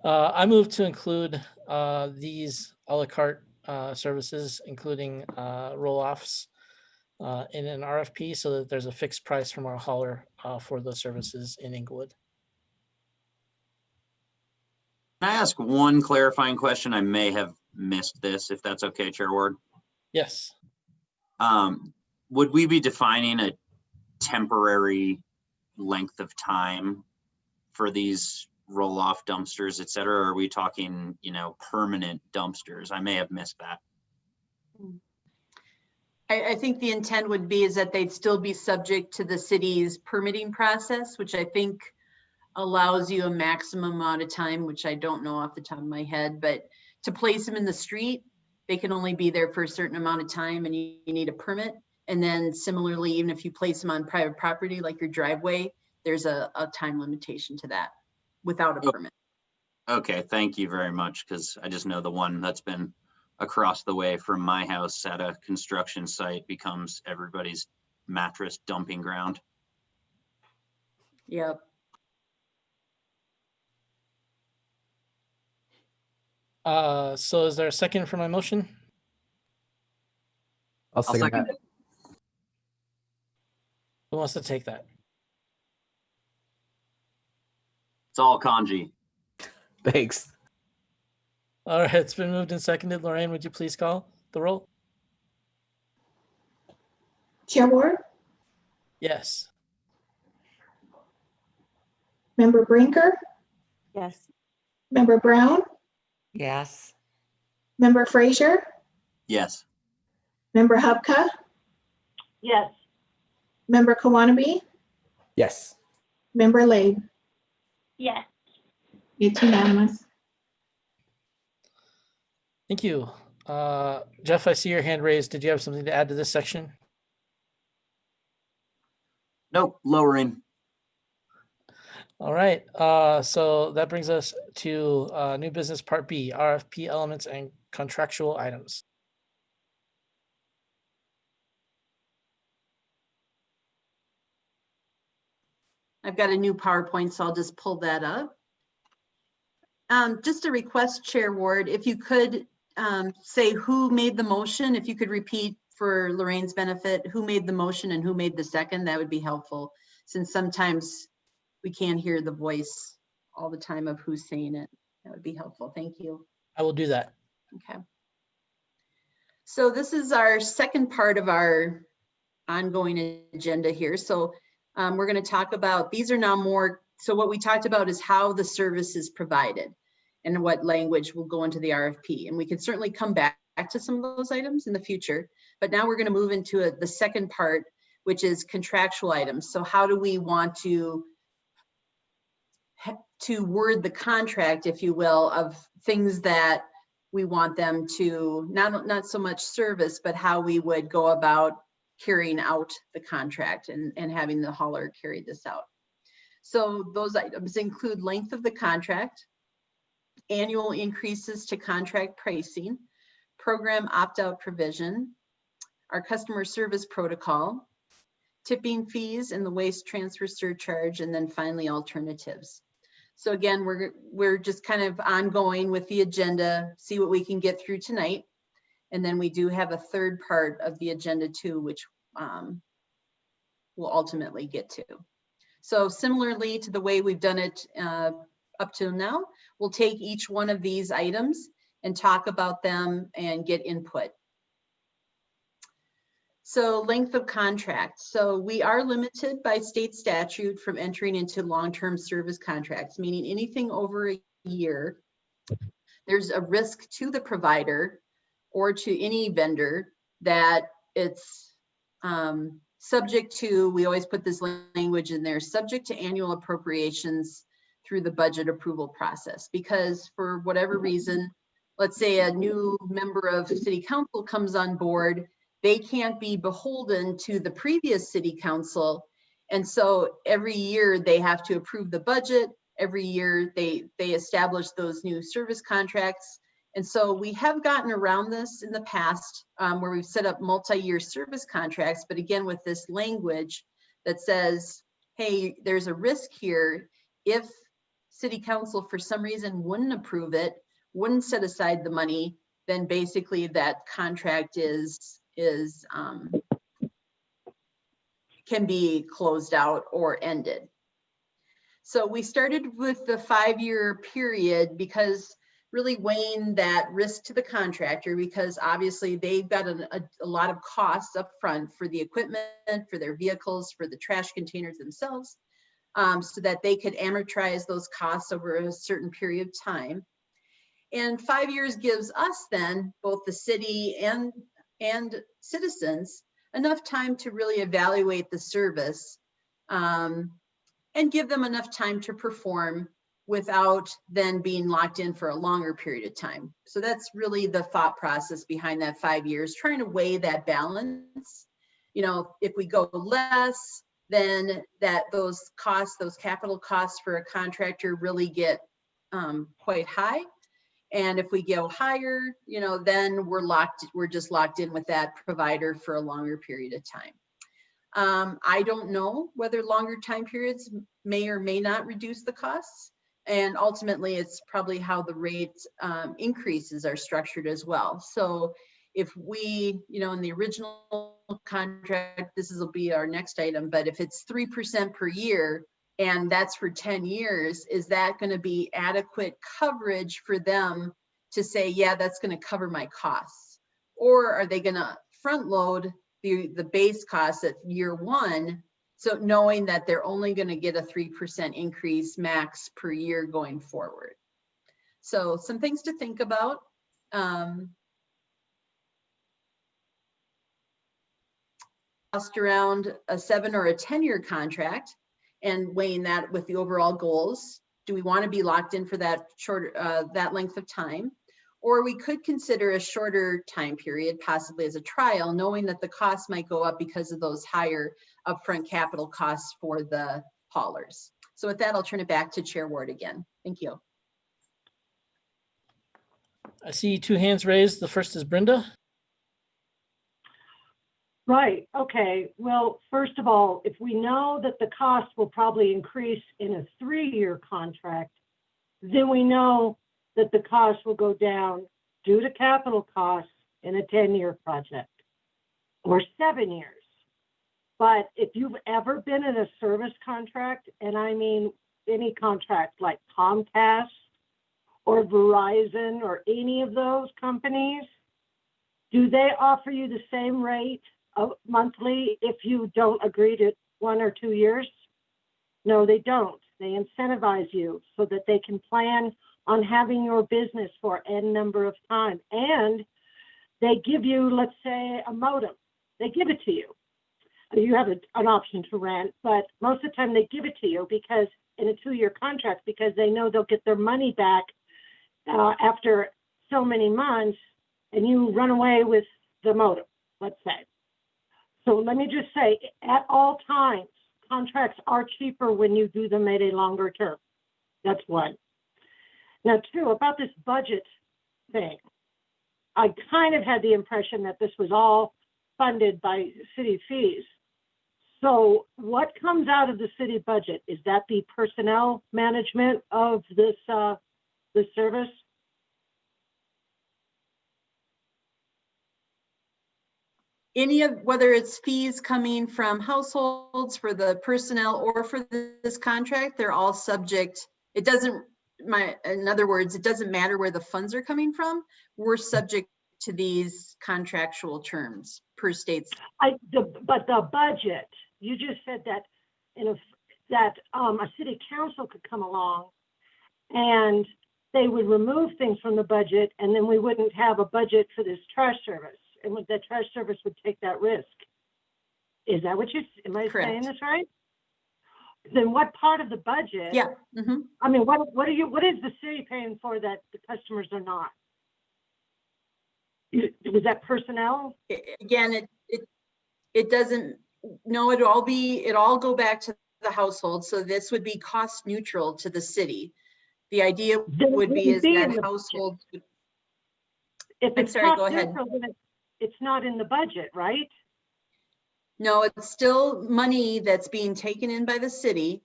Speaker 1: I move to include these a la carte services, including roll-offs in an RFP, so that there's a fixed price from our hauler for those services in Inglewood.
Speaker 8: Can I ask one clarifying question? I may have missed this, if that's okay, Chair Ward.
Speaker 1: Yes.
Speaker 8: Would we be defining a temporary length of time for these roll-off dumpsters, et cetera? Or are we talking, permanent dumpsters? I may have missed that.
Speaker 6: I think the intent would be is that they'd still be subject to the city's permitting process, which I think allows you a maximum amount of time, which I don't know off the top of my head, but to place them in the street, they can only be there for a certain amount of time and you need a permit. And then similarly, even if you place them on private property, like your driveway, there's a time limitation to that without a permit.
Speaker 8: Okay, thank you very much, because I just know the one that's been across the way from my house at a construction site becomes everybody's mattress dumping ground.
Speaker 6: Yep.
Speaker 1: So is there a second for my motion?
Speaker 5: I'll second that.
Speaker 8: it.
Speaker 1: Who wants to take that?
Speaker 8: It's all kanji.
Speaker 5: Thanks.
Speaker 1: All right, it's been moved and seconded. Lorraine, would you please call the roll?
Speaker 2: Chair Ward,
Speaker 1: Yes.
Speaker 2: Member Brinker,
Speaker 4: Yes.
Speaker 2: Member Brown,
Speaker 3: Yes.
Speaker 2: Member Frazier,
Speaker 8: Yes.
Speaker 2: Member Hubka,
Speaker 7: Yes.
Speaker 2: Member Kawanabee,
Speaker 5: Yes.
Speaker 2: Member Lade.
Speaker 7: Yes.
Speaker 2: It's unanimous.
Speaker 1: Thank you. Jeff, I see your hand raised. Did you have something to add to this section?
Speaker 8: Nope, lowering.
Speaker 1: All right. So that brings us to new business part B, RFP elements and contractual items.
Speaker 6: I've got a new PowerPoint, so I'll just pull that up. Just a request, Chair Ward, if you could say who made the motion, if you could repeat for Lorraine's benefit, who made the motion and who made the second, that would be helpful, since sometimes we can't hear the voice all the time of who's saying it. That would be helpful. Thank you.
Speaker 1: I will do that.
Speaker 6: Okay. So this is our second part of our ongoing agenda here. So we're going to talk about, these are now more, so what we talked about is how the service is provided and what language will go into the RFP. And we can certainly come back to some of those items in the future, but now we're going to move into the second part, which is contractual items. So how do we want to word the contract, if you will, of things that we want them to, not so much service, but how we would go about carrying out the contract and having the hauler carry this out. So those items include length of the contract, annual increases to contract pricing, program opt-out provision, our customer service protocol, tipping fees and the waste transfer surcharge, and then finally alternatives. So again, we're just kind of ongoing with the agenda, see what we can get through tonight. And then we do have a third part of the agenda too, which we'll ultimately get to. So similarly to the way we've done it up till now, we'll take each one of these items and talk about them and get input. So length of contract. So we are limited by state statute from entering into long-term service contracts, meaning anything over a year, there's a risk to the provider or to any vendor that it's subject to, we always put this language in there, subject to annual appropriations through the budget approval process. Because for whatever reason, let's say a new member of city council comes on board, they can't be beholden to the previous city council. And so every year they have to approve the budget. Every year they establish those new service contracts. And so we have gotten around this in the past where we've set up multi-year service contracts, but again, with this language that says, hey, there's a risk here. If city council for some reason wouldn't approve it, wouldn't set aside the money, then basically that contract can be closed out or ended. So we started with the 5-year period because really weighing that risk to the contractor, because obviously they've got a lot of costs up front for the equipment, for their vehicles, for the trash containers themselves, so that they could amortize those costs over a certain period of time. And 5 years gives us then, both the city and citizens, enough time to really evaluate the service and give them enough time to perform without then being locked in for a longer period of time. So that's really the thought process behind that 5 years, trying to weigh that balance. You know, if we go less, then those costs, those capital costs for a contractor really get quite high. And if we go higher, you know, then we're just locked in with that provider for a longer period of time. I don't know whether longer time periods may or may not reduce the costs. And ultimately, it's probably how the rate increases are structured as well. So if we, you know, in the original contract, this will be our next item, but if it's 3% per year, and that's for 10 years, is that going to be adequate coverage for them to say, yeah, that's going to cover my costs? Or are they going to front load the base costs at year one, so knowing that they're only going to get a 3% increase max per year going forward? So some things to think about. Cost around a 7 or a 10-year contract, and weighing that with the overall goals. Do we want to be locked in for that shorter, that length of time? Or we could consider a shorter time period, possibly as a trial, knowing that the costs might go up because of those higher upfront capital costs for the haulers. So with that, I'll turn it back to Chair Ward again. Thank you.
Speaker 1: I see 2 hands raised. The first is Brenda.
Speaker 7: Right, okay. Well, first of all, if we know that the cost will probably increase in a 3-year contract, then we know that the cost will go down due to capital costs in a 10-year project or 7 years. But if you've ever been in a service contract, and I mean any contract like Comcast or Verizon or any of those companies, do they offer you the same rate of monthly if you don't agree to 1 or 2 years? No, they don't. They incentivize you so that they can plan on having your business for N number of time. And they give you, let's say, a modem. They give it to you. You have an option to rent, but most of the time they give it to you because in a 2-year contract, because they know they'll get their money back after so many months, and you run away with the modem, let's say. So let me just say, at all times, contracts are cheaper when you do them at a longer term. That's one. Now, two, about this budget thing, I kind of had the impression that this was all funded by city fees. So what comes out of the city budget? Is that the personnel management of this service?
Speaker 6: Any of, whether it's fees coming from households for the personnel or for this contract, they're all subject. It doesn't, in other words, it doesn't matter where the funds are coming from. We're subject to these contractual terms per state's.
Speaker 7: But the budget, you just said that a city council could come along and they would remove things from the budget, and then we wouldn't have a budget for this trash service, and the trash service would take that risk. Is that what am I
Speaker 6: Correct.
Speaker 7: saying this right? Then what part of the budget?
Speaker 6: Yeah. Mm-hmm.
Speaker 7: I mean, what is the city paying for that the customers are not? Was that personnel?
Speaker 6: Again, it doesn't, no, it all go back to the household. So this would be cost neutral to the city. The idea would be is that households.
Speaker 7: If
Speaker 6: I'm
Speaker 7: it's
Speaker 6: sorry,
Speaker 7: cost
Speaker 6: go ahead.
Speaker 7: neutral, then it's not in the budget, right?
Speaker 6: No, it's still money that's being taken in by the city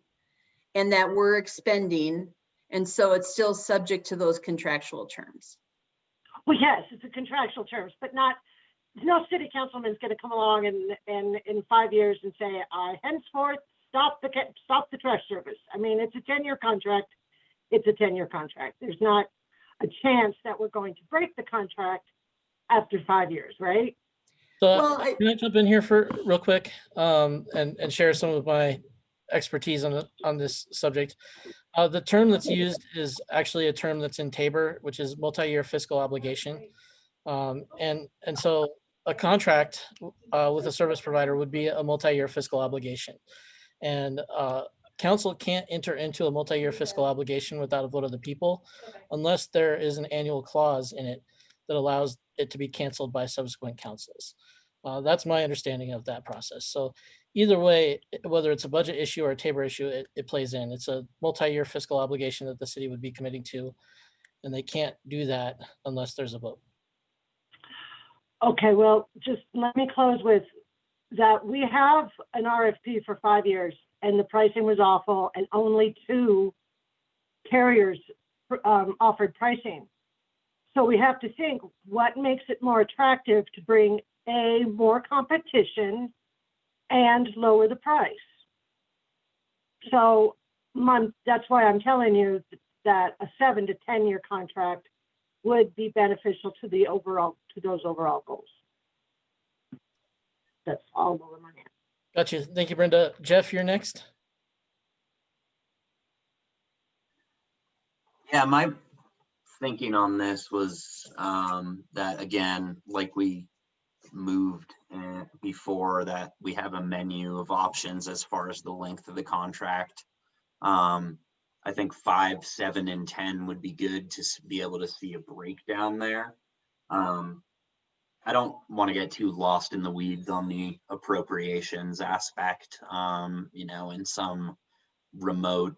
Speaker 6: and that we're expending. And so it's still subject to those contractual terms.
Speaker 7: Well, yes, it's a contractual terms, but no city councilman's going to come along and in 5 years and say, henceforth, stop the trash service. I mean, it's a 10-year contract. It's a 10-year contract. There's not a chance that we're going to break the contract after 5 years, right?
Speaker 1: So
Speaker 6: Well,
Speaker 1: can I jump in here for real quick and share some of my expertise on this subject? The term that's used is actually a term that's in Tabor, which is multi-year fiscal obligation. And so a contract with a service provider would be a multi-year fiscal obligation. And council can't enter into a multi-year fiscal obligation without a vote of the people unless there is an annual clause in it that allows it to be canceled by subsequent councils. That's my understanding of that process. So either way, whether it's a budget issue or a Tabor issue, it plays in. It's a multi-year fiscal obligation that the city would be committing to, and they can't do that unless there's a vote.
Speaker 7: Okay, well, just let me close with that. We have an RFP for 5 years and the pricing was awful and only 2 carriers offered pricing. So we have to think what makes it more attractive to bring more competition and lower the price. So that's why I'm telling you that a 7 to 10 year contract would be beneficial to those overall goals. That's all over my hand.
Speaker 1: Gotcha. Thank you, Brenda. Jeff, you're next.
Speaker 8: Yeah, my thinking on this was that, again, like we moved before, that we have a menu of options as far as the length of the contract. I think 5, 7, and 10 would be good to be able to see a breakdown there. I don't want to get too lost in the weeds on the appropriations aspect. In some remote,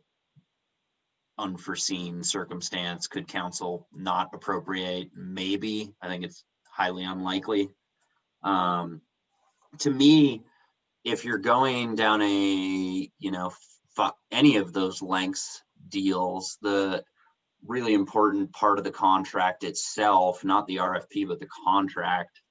Speaker 8: unforeseen circumstance, could council not appropriate? Maybe. I think it's highly unlikely. To me, if you're going down any of those lengths deals, the really important part of the contract itself, not the RFP, but the contract,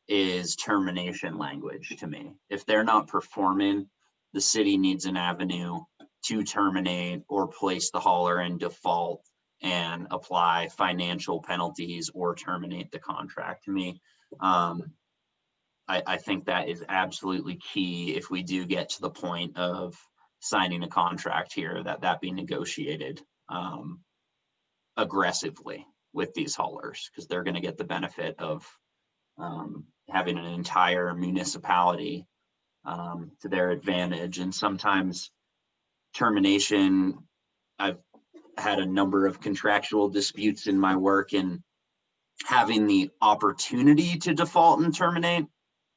Speaker 8: is termination language to me. If they're not performing, the city needs an avenue to terminate or place the hauler in default and apply financial penalties or terminate the contract. To me, I think that is absolutely key if we do get to the point of signing a contract here, that be negotiated aggressively with these haulers, because they're going to get the benefit of having an entire municipality to their advantage. And sometimes termination, I've had a number of contractual disputes in my work, and having the opportunity to default and terminate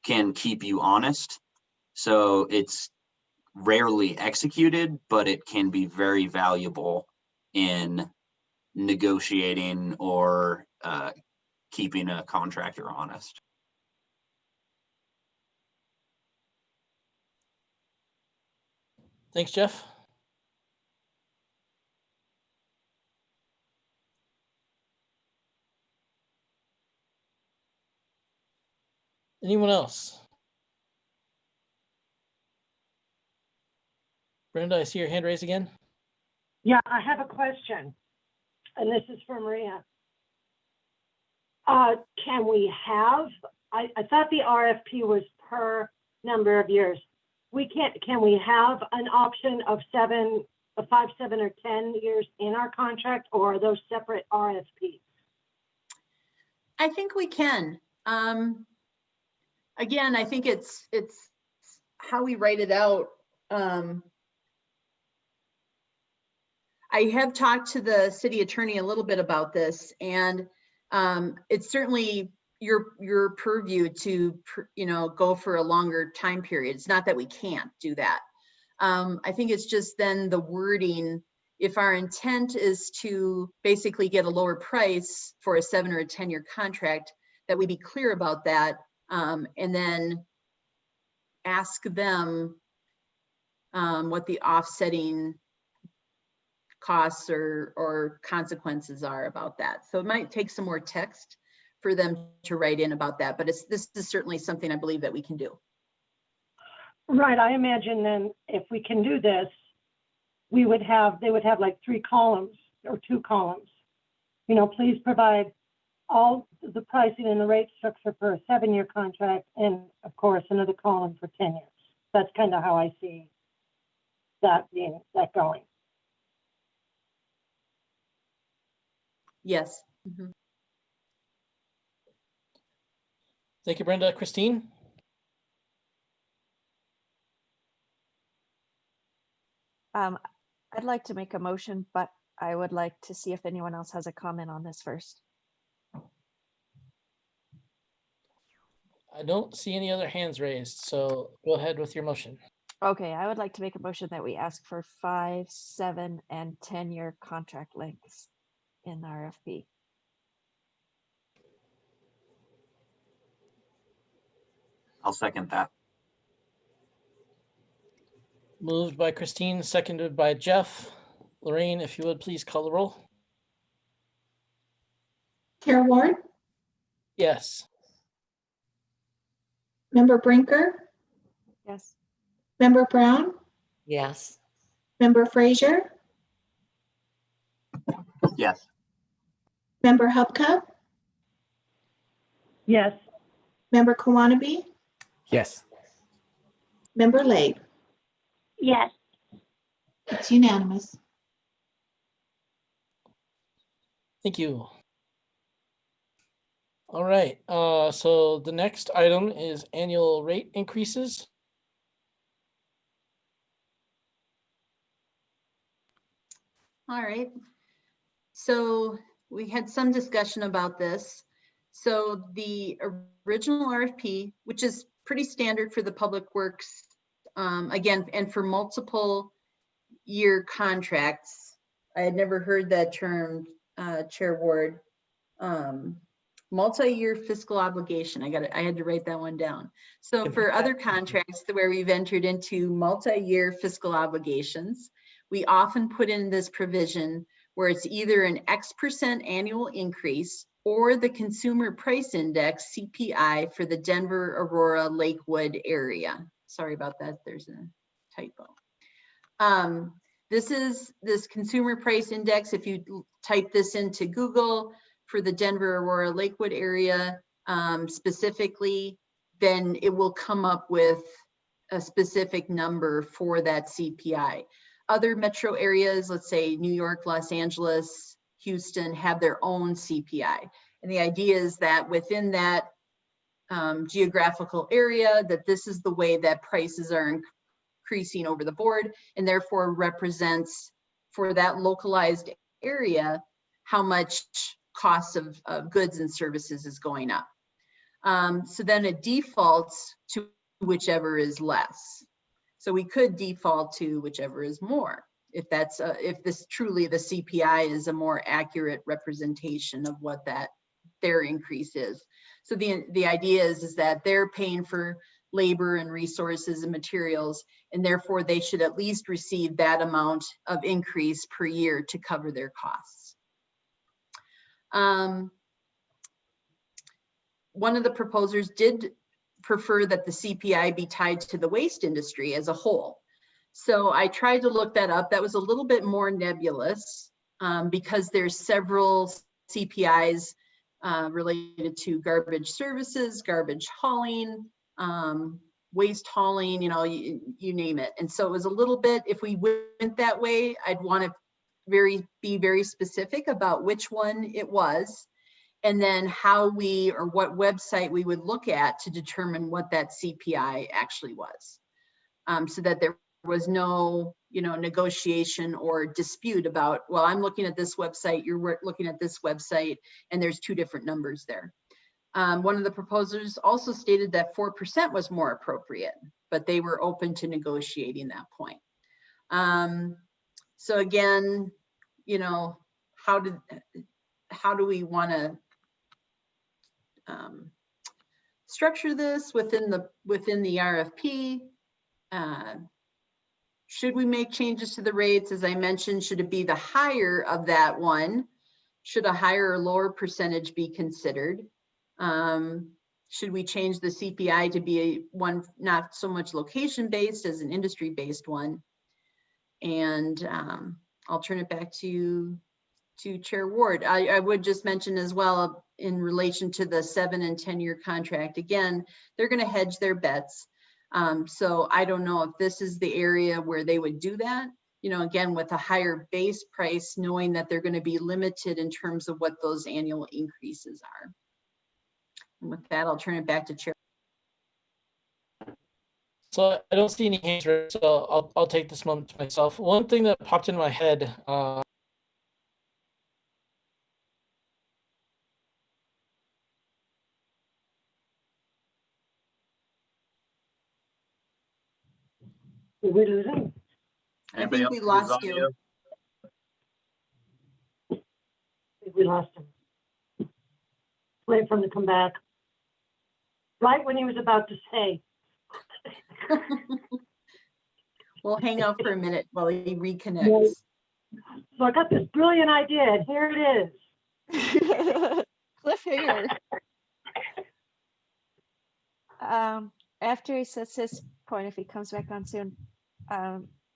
Speaker 8: can keep you honest. So it's rarely executed, but it can be very valuable in negotiating or keeping a contractor honest.
Speaker 1: Thanks, Jeff. Anyone else? Brenda, I see your hand raised again.
Speaker 7: Yeah, I have a question, and this is for Maria. Can we have, I thought the RFP was per number of years. Can we have an option of 5, 7, or 10 years in our contract, or are those separate RFPs?
Speaker 6: I think we can. Again, I think it's how we write it out. I have talked to the city attorney a little bit about this, and it's certainly your purview to, go for a longer time period. It's not that we can't do that. I think it's just then the wording. If our intent is to basically get a lower price for a 7 or a 10-year contract, that we be clear about that, and then ask them what the offsetting costs or consequences are about that. So it might take some more text for them to write in about that, but this is certainly something I believe that we can do.
Speaker 7: Right, I imagine then if we can do this, they would have like 3 columns or 2 columns. Please provide all the pricing and the rate structure for a 7-year contract, and of course another column for 10 years. That's kind of how I see that going.
Speaker 6: Yes. Mm-hmm.
Speaker 1: Thank you, Brenda. Christine?
Speaker 4: I'd like to make a motion, but I would like to see if anyone else has a comment on this first.
Speaker 1: I don't see any other hands raised, so go ahead with your motion.
Speaker 4: Okay, I would like to make a motion that we ask for 5, 7, and 10-year contract lengths in the RFP.
Speaker 8: I'll second that.
Speaker 1: Moved by Christine, seconded by Jeff. Lorraine, if you would please call the roll.
Speaker 2: Chair Ward,
Speaker 1: Yes.
Speaker 2: Member Brinker,
Speaker 4: Yes.
Speaker 2: Member Brown,
Speaker 3: Yes.
Speaker 2: Member Frazier,
Speaker 8: Yes.
Speaker 2: Member Hubka,
Speaker 7: Yes.
Speaker 2: Member Kawanabe,
Speaker 5: Yes.
Speaker 2: Member Labe.
Speaker 7: Yes.
Speaker 2: It's unanimous.
Speaker 1: Thank you. All right, so the next item is annual rate increases.
Speaker 6: All right. So we had some discussion about this. So the original RFP, which is pretty standard for the public works, again, and for multiple year contracts. I had never heard that term, Chair Ward. Multi-year fiscal obligation. I had to write that one down. So for other contracts where we've entered into multi-year fiscal obligations, we often put in this provision where it's either an X% annual increase or the Consumer Price Index, CPI, for the Denver, Aurora, Lakewood area. Sorry about that, there's a typo. This Consumer Price Index, if you type this into Google for the Denver, Aurora, Lakewood area specifically, then it will come up with a specific number for that CPI. Other metro areas, let's say New York, Los Angeles, Houston, have their own CPI. And the idea is that within that geographical area, that this is the way that prices are increasing over the board, and therefore represents for that localized area how much cost of goods and services is going up. So then it defaults to whichever is less. So we could default to whichever is more, if that's if this truly the CPI is a more accurate representation of what their increase is. So the idea is that they're paying for labor and resources and materials, and therefore they should at least receive that amount of increase per year to cover their costs. One of the proposers did prefer that the CPI be tied to the waste industry as a whole. So I tried to look that up. That was a little bit more nebulous because there's several CPIs related to garbage services, garbage hauling, waste hauling, you know, you name it. And so it was a little bit, if we went that way, I'd want to be very specific about which one it was, and then how we, or what website we would look at to determine what that CPI actually was, so that there was no, you know, negotiation or dispute about, well, I'm looking at this website, you're looking at this website, and there's two different numbers there. One of the proposers also stated that 4% was more appropriate, but they were open to negotiating that point. So again, you know, how do we want to structure this within the RFP? Should we make changes to the rates? As I mentioned, should it be the higher of that one? Should a higher or lower percentage be considered? Should we change the CPI to be one not so much location-based as an industry-based one? And I'll turn it back to Chair Ward. I would just mention as well, in relation to the 7- and 10-year contract, again, they're going to hedge their bets. So I don't know if this is the area where they would do that, you know, again, with a higher base price, knowing that they're going to be limited in terms of what those annual increases are. And with that, I'll turn it back to Chair.
Speaker 1: So I don't see any hands raised, so I'll take this moment to myself. One thing that popped in my head,
Speaker 7: Did we lose him?
Speaker 6: I think we lost you.
Speaker 7: I think we lost him. Wait for him to come back. Right when he was about to say.
Speaker 6: We'll hang out for a minute while he reconnects.
Speaker 7: So I got this brilliant idea, and here it is.
Speaker 4: Cliffhanger. After he says his point, if he comes back on soon,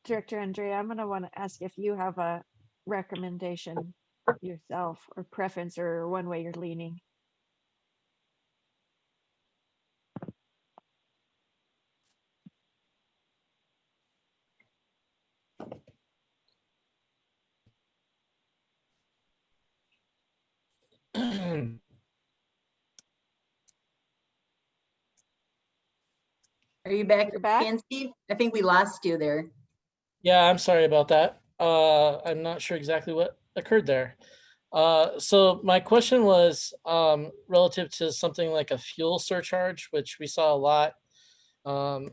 Speaker 4: Director Andrea, I'm going to want to ask if you have a recommendation yourself, or preference, or one way you're leaning.
Speaker 6: Are you back,
Speaker 4: You're back?
Speaker 6: Steve? I think we lost you there.
Speaker 1: yeah, I'm sorry about that. I'm not sure exactly what occurred there. So my question was relative to something like a fuel surcharge, which we saw a lot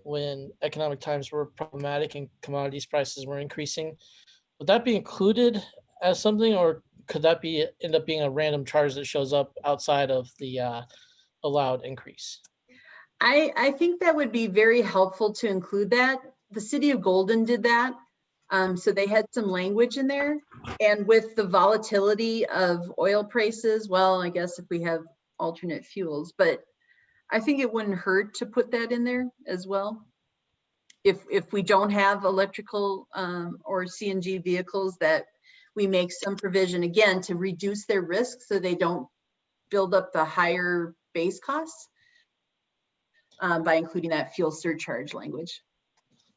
Speaker 1: when economic times were problematic and commodities prices were increasing. Would that be included as something, or could that end up being a random charge that shows up outside of the allowed increase?
Speaker 6: I think that would be very helpful to include that. The city of Golden did that. So they had some language in there, and with the volatility of oil prices, well, I guess if we have alternate fuels, but I think it wouldn't hurt to put that in there as well. If we don't have electrical or CNG vehicles, that we make some provision again to reduce their risk so they don't build up the higher base costs by including that fuel surcharge language.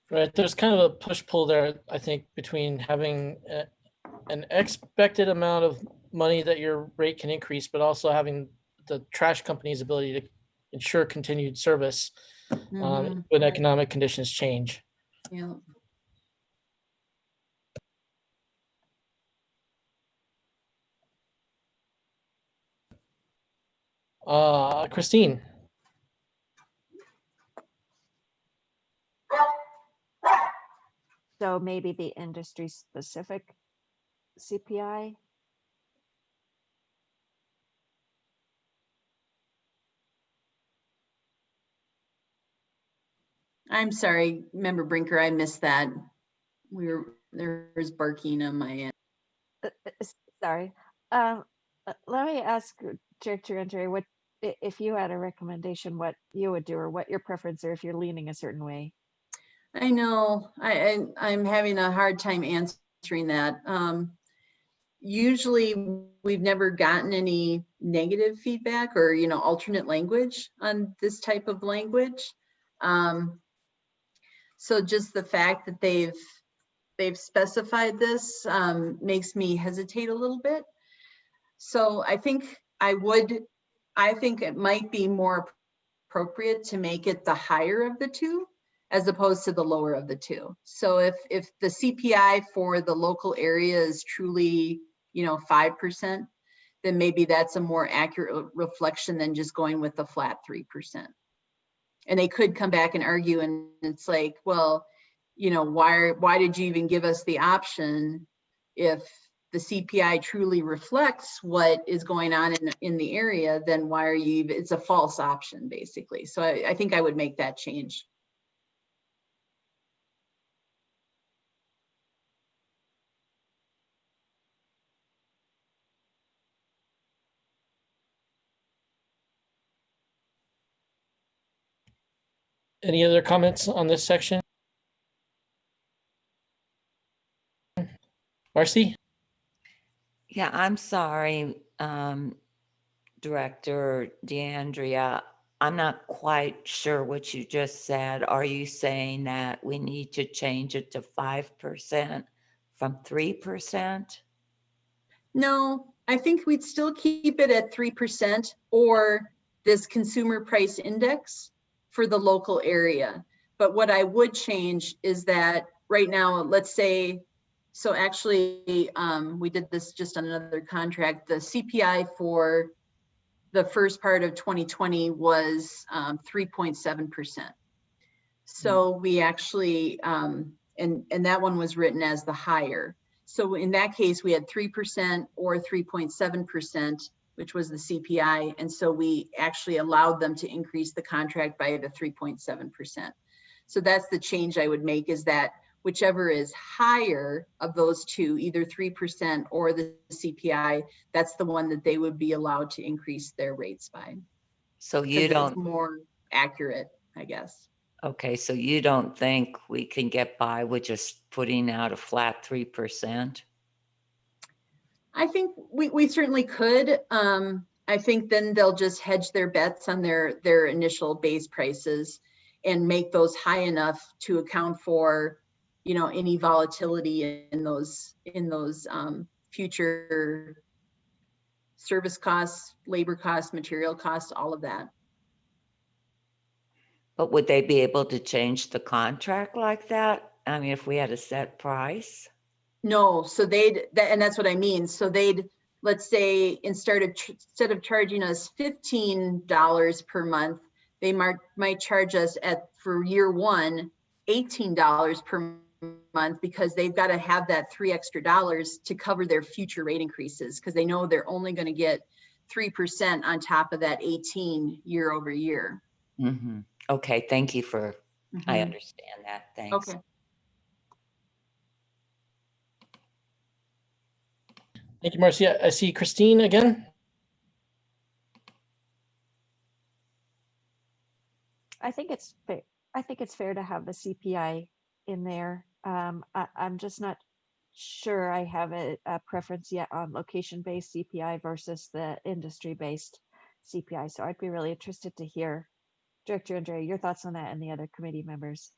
Speaker 1: Right, there's kind of a push-pull there, I think, between having an expected amount of money that your rate can increase, but also having the trash company's ability to ensure continued service when economic conditions change.
Speaker 6: Yeah.
Speaker 1: Christine,
Speaker 4: So maybe the industry specific CPI.
Speaker 6: I'm sorry, Member Brinker, I missed that. There was barking on my end.
Speaker 4: Sorry. Let me ask Chair Cherundry, what if you had a recommendation, what you would do, or what your preference, or if you're leaning a certain way?
Speaker 6: I know, I'm having a hard time answering that. Usually we've never gotten any negative feedback or, alternate language on this type of language. So just the fact that they've specified this makes me hesitate a little bit. So I think it might be more appropriate to make it the higher of the two as opposed to the lower of the two. So if the CPI for the local area is truly, 5%, then maybe that's a more accurate reflection than just going with the flat 3%. And they could come back and argue, and it's like, well, why did you even give us the option if the CPI truly reflects what is going on in the area, then why are you, it's a false option basically. So I think I would make that change.
Speaker 1: any other comments on this section? Marcy?
Speaker 3: Yeah, I'm sorry, Director DeAndrea. I'm not quite sure what you just said. Are you saying that we need to change it to 5% from 3%?
Speaker 6: No, I think we'd still keep it at 3% or this consumer price index for the local area. But what I would change is that right now, let's say, so actually we did this just on another contract, the CPI for the first part of 2020 was 3.7%. So we actually, and that one was written as the higher. So in that case, we had 3% or 3.7%, which was the CPI. And so we actually allowed them to increase the contract by the 3.7%. So that's the change I would make, is that whichever is higher of those two, either 3% or the CPI, that's the one that they would be allowed to increase their rates by.
Speaker 3: So you don't,
Speaker 6: more accurate, I guess.
Speaker 3: okay, so you don't think we can get by with just putting out a flat 3%?
Speaker 6: I think we certainly could. I think then they'll just hedge their bets on their initial base prices and make those high enough to account for, any volatility in those future service costs, labor costs, material costs, all of that.
Speaker 3: But would they be able to change the contract like that? I mean, if we had a set price?
Speaker 6: No, so and that's what I mean. So let's say instead of charging us $15 per month, they might charge us for year one, $18 per month, because they've got to have that $3 extra to cover their future rate increases, because they know they're only going to get 3% on top of that 18 year over year.
Speaker 3: Mm-hmm. Okay, thank you for, I understand that, thanks.
Speaker 6: Okay.
Speaker 1: Thank you, Marcy. I see Christine again.
Speaker 4: I think it's fair. I think it's fair to have the CPI in there. I'm just not sure I have a preference yet on location-based CPI versus the industry-based CPI. So I'd be really interested to hear, Director Andrea, your thoughts on that and the other committee members.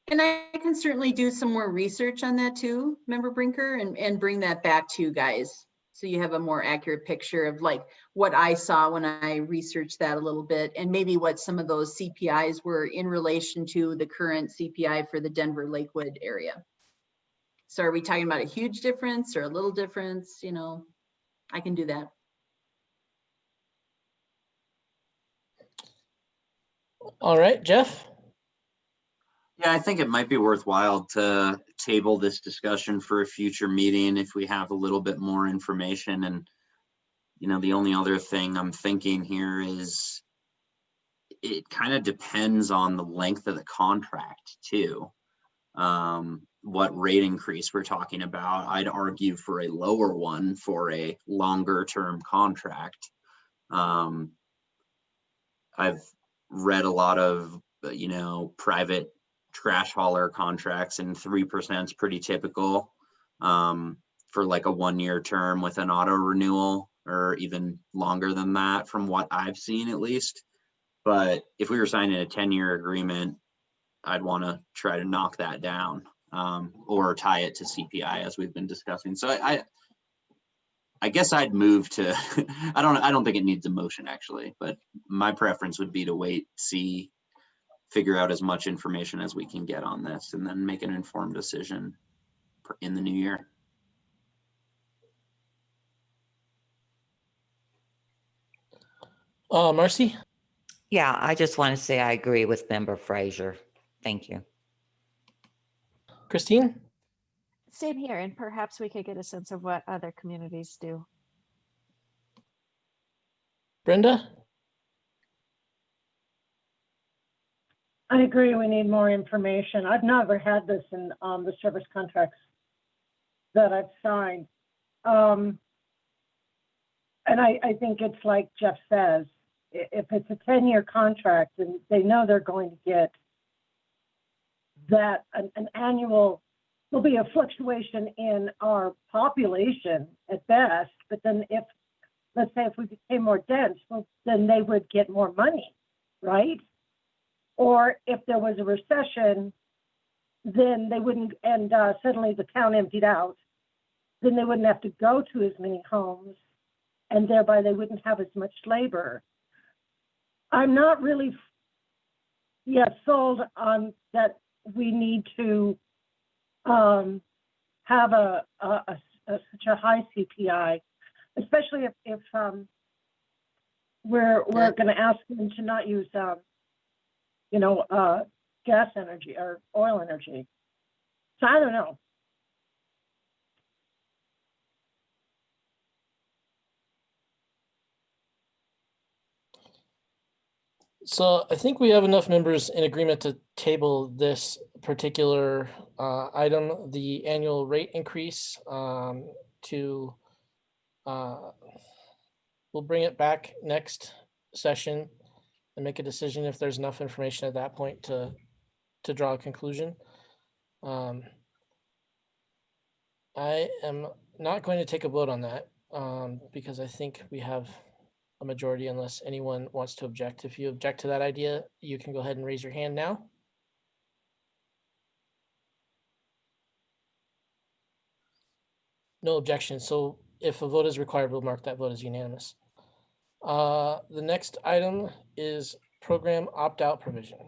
Speaker 6: And I can certainly do some more research on that too, Member Brinker, and bring that back to you guys. So you have a more accurate picture of like what I saw when I researched that a little bit, and maybe what some of those CPIs were in relation to the current CPI for the Denver Lakewood area. So are we talking about a huge difference or a little difference? You know, I can do that.
Speaker 1: All right, Jeff.
Speaker 8: Yeah, I think it might be worthwhile to table this discussion for a future meeting if we have a little bit more information. And, you know, the only other thing I'm thinking here is it kind of depends on the length of the contract too. What rate increase we're talking about. I'd argue for a lower one for a longer term contract. I've read a lot of, you know, private trash hauler contracts, and 3% is pretty typical for like a 1-year term with an auto renewal, or even longer than that from what I've seen at least. But if we were signing a 10-year agreement, I'd want to try to knock that down or tie it to CPI as we've been discussing. So I guess I'd move to, I don't think it needs a motion actually, but my preference would be to wait, see, figure out as much information as we can get on this, and then make an informed decision in the new year.
Speaker 1: Marcy.
Speaker 3: Yeah, I just want to say I agree with Member Frazier. Thank you.
Speaker 1: Christine.
Speaker 4: Same here, and perhaps we could get a sense of what other communities do.
Speaker 1: Brenda.
Speaker 7: I agree, we need more information. I've never had this in the service contracts that I've signed. And I think it's like Jeff says, if it's a 10-year contract and they know they're going to get that an annual, there'll be a fluctuation in our population at best, but then if, let's say if we became more dense, well, then they would get more money, right? Or if there was a recession, then they wouldn't, and suddenly the town emptied out, then they wouldn't have to go to as many homes, and thereby they wouldn't have as much labor. I'm not really sold on that we need to have such a high CPI, especially if we're going to ask them to not use gas energy or oil energy. So I don't know.
Speaker 1: So I think we have enough members in agreement to table this particular item, the annual rate increase to, we'll bring it back next session and make a decision if there's enough information at that point to draw a conclusion. I am not going to take a vote on that because I think we have a majority unless anyone wants to object. If you object to that idea, you can go ahead and raise your hand now. No objection. So if a vote is required, we'll mark that vote as unanimous. The next item is program opt-out provision.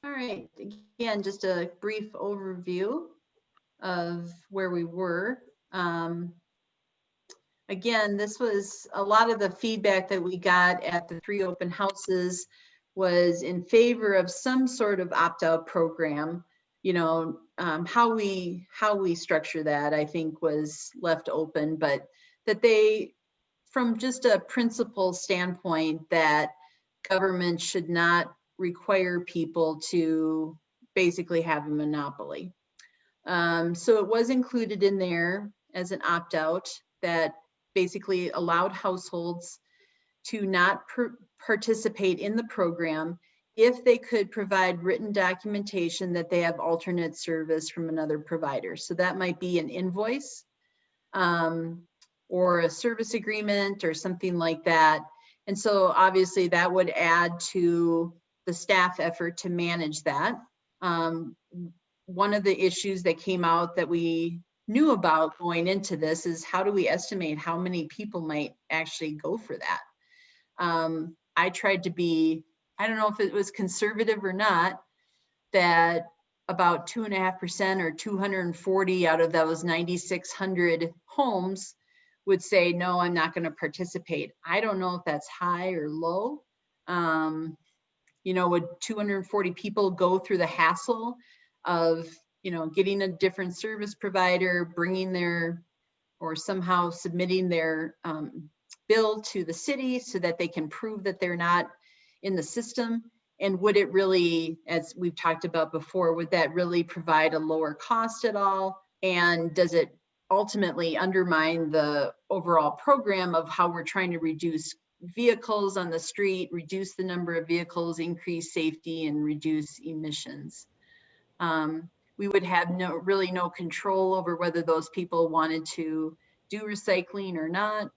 Speaker 6: All right, again, just a brief overview of where we were. Again, this was a lot of the feedback that we got at the 3 open houses was in favor of some sort of opt-out program. You know, how we structure that, I think, was left open, but that they, from just a principle standpoint, that government should not require people to basically have a monopoly. So it was included in there as an opt-out that basically allowed households to not participate in the program if they could provide written documentation that they have alternate service from another provider. So that might be an invoice or a service agreement or something like that. And so obviously that would add to the staff effort to manage that. One of the issues that came out that we knew about going into this is how do we estimate how many people might actually go for that? I tried to be, I don't know if it was conservative or not, that about 2.5% or 240 out of those 9,600 homes would say, no, I'm not going to participate. I don't know if that's high or low. You know, would 240 people go through the hassle of, you know, getting a different service provider, bringing their, or somehow submitting their bill to the city so that they can prove that they're not in the system? And would it really, as we've talked about before, would that really provide a lower cost at all? And does it ultimately undermine the overall program of how we're trying to reduce vehicles on the street, reduce the number of vehicles, increase safety, and reduce emissions? We would have really no control over whether those people wanted to do recycling or not.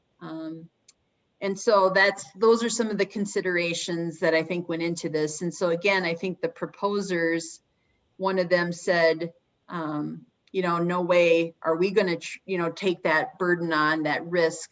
Speaker 6: And so those are some of the considerations that I think went into this. And so again, I think the proposers, one of them said, you know, no way are we going to, you know, take that burden on, that risk,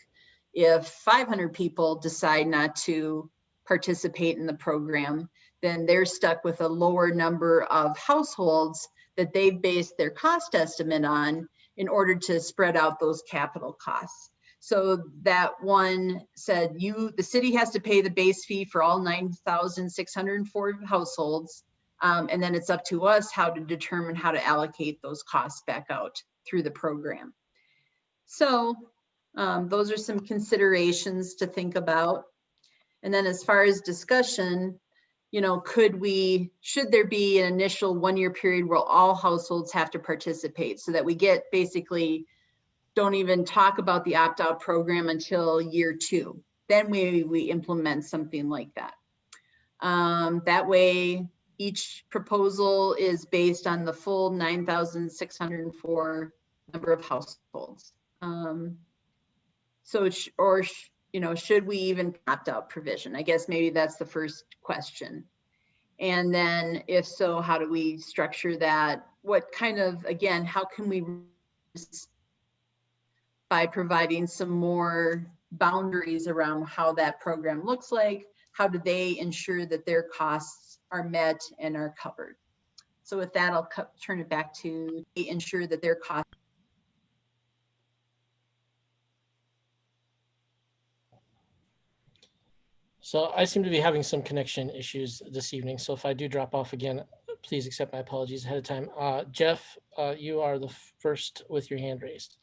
Speaker 6: if 500 people decide not to participate in the program, then they're stuck with a lower number of households that they've based their cost estimate on in order to spread out those capital costs. So that one said, the city has to pay the base fee for all 9,604 households. And then it's up to us how to determine how to allocate those costs back out through the program. So those are some considerations to think about. And then as far as discussion, you know, should there be an initial 1-year period where all households have to participate so that we get basically, don't even talk about the opt-out program until year 2. Then we implement something like that. That way, each proposal is based on the full 9,604 number of households. So, you know, should we even opt-out provision? I guess maybe that's the first question. And then if so, how do we structure that? What kind of, again, how can we, by providing some more boundaries around how that program looks like, how do they ensure that their costs are met and are covered? So with that, I'll turn it back to ensure that their costs.
Speaker 1: So I seem to be having some connection issues this evening. So if I do drop off again, please accept my apologies ahead of time. Jeff, you are the first with your hand raised.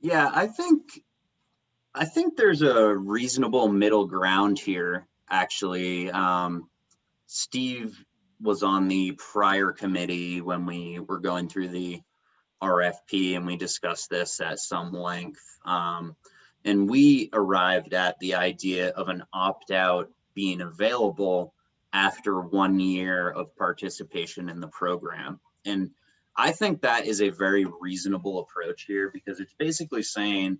Speaker 8: Yeah, I think there's a reasonable middle ground here, actually. Steve was on the prior committee when we were going through the RFP, and we discussed this at some length. And we arrived at the idea of an opt-out being available after 1 year of participation in the program. And I think that is a very reasonable approach here, because it's basically saying,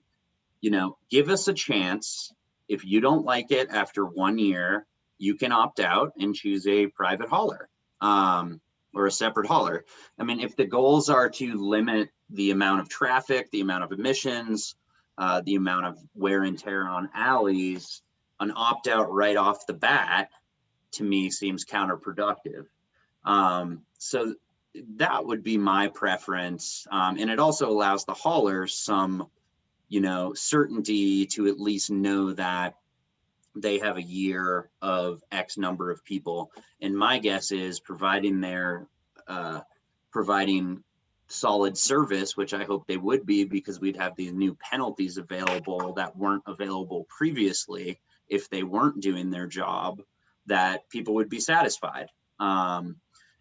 Speaker 8: you know, give us a chance. If you don't like it after 1 year, you can opt out and choose a private hauler or a separate hauler. I mean, if the goals are to limit the amount of traffic, the amount of emissions, the amount of wear and tear on alleys, an opt-out right off the bat, to me, seems counterproductive. So that would be my preference. And it also allows the haulers some, you know, certainty to at least know that they have a year of X number of people. And my guess is providing solid service, which I hope they would be, because we'd have these new penalties available that weren't available previously if they weren't doing their job, that people would be satisfied.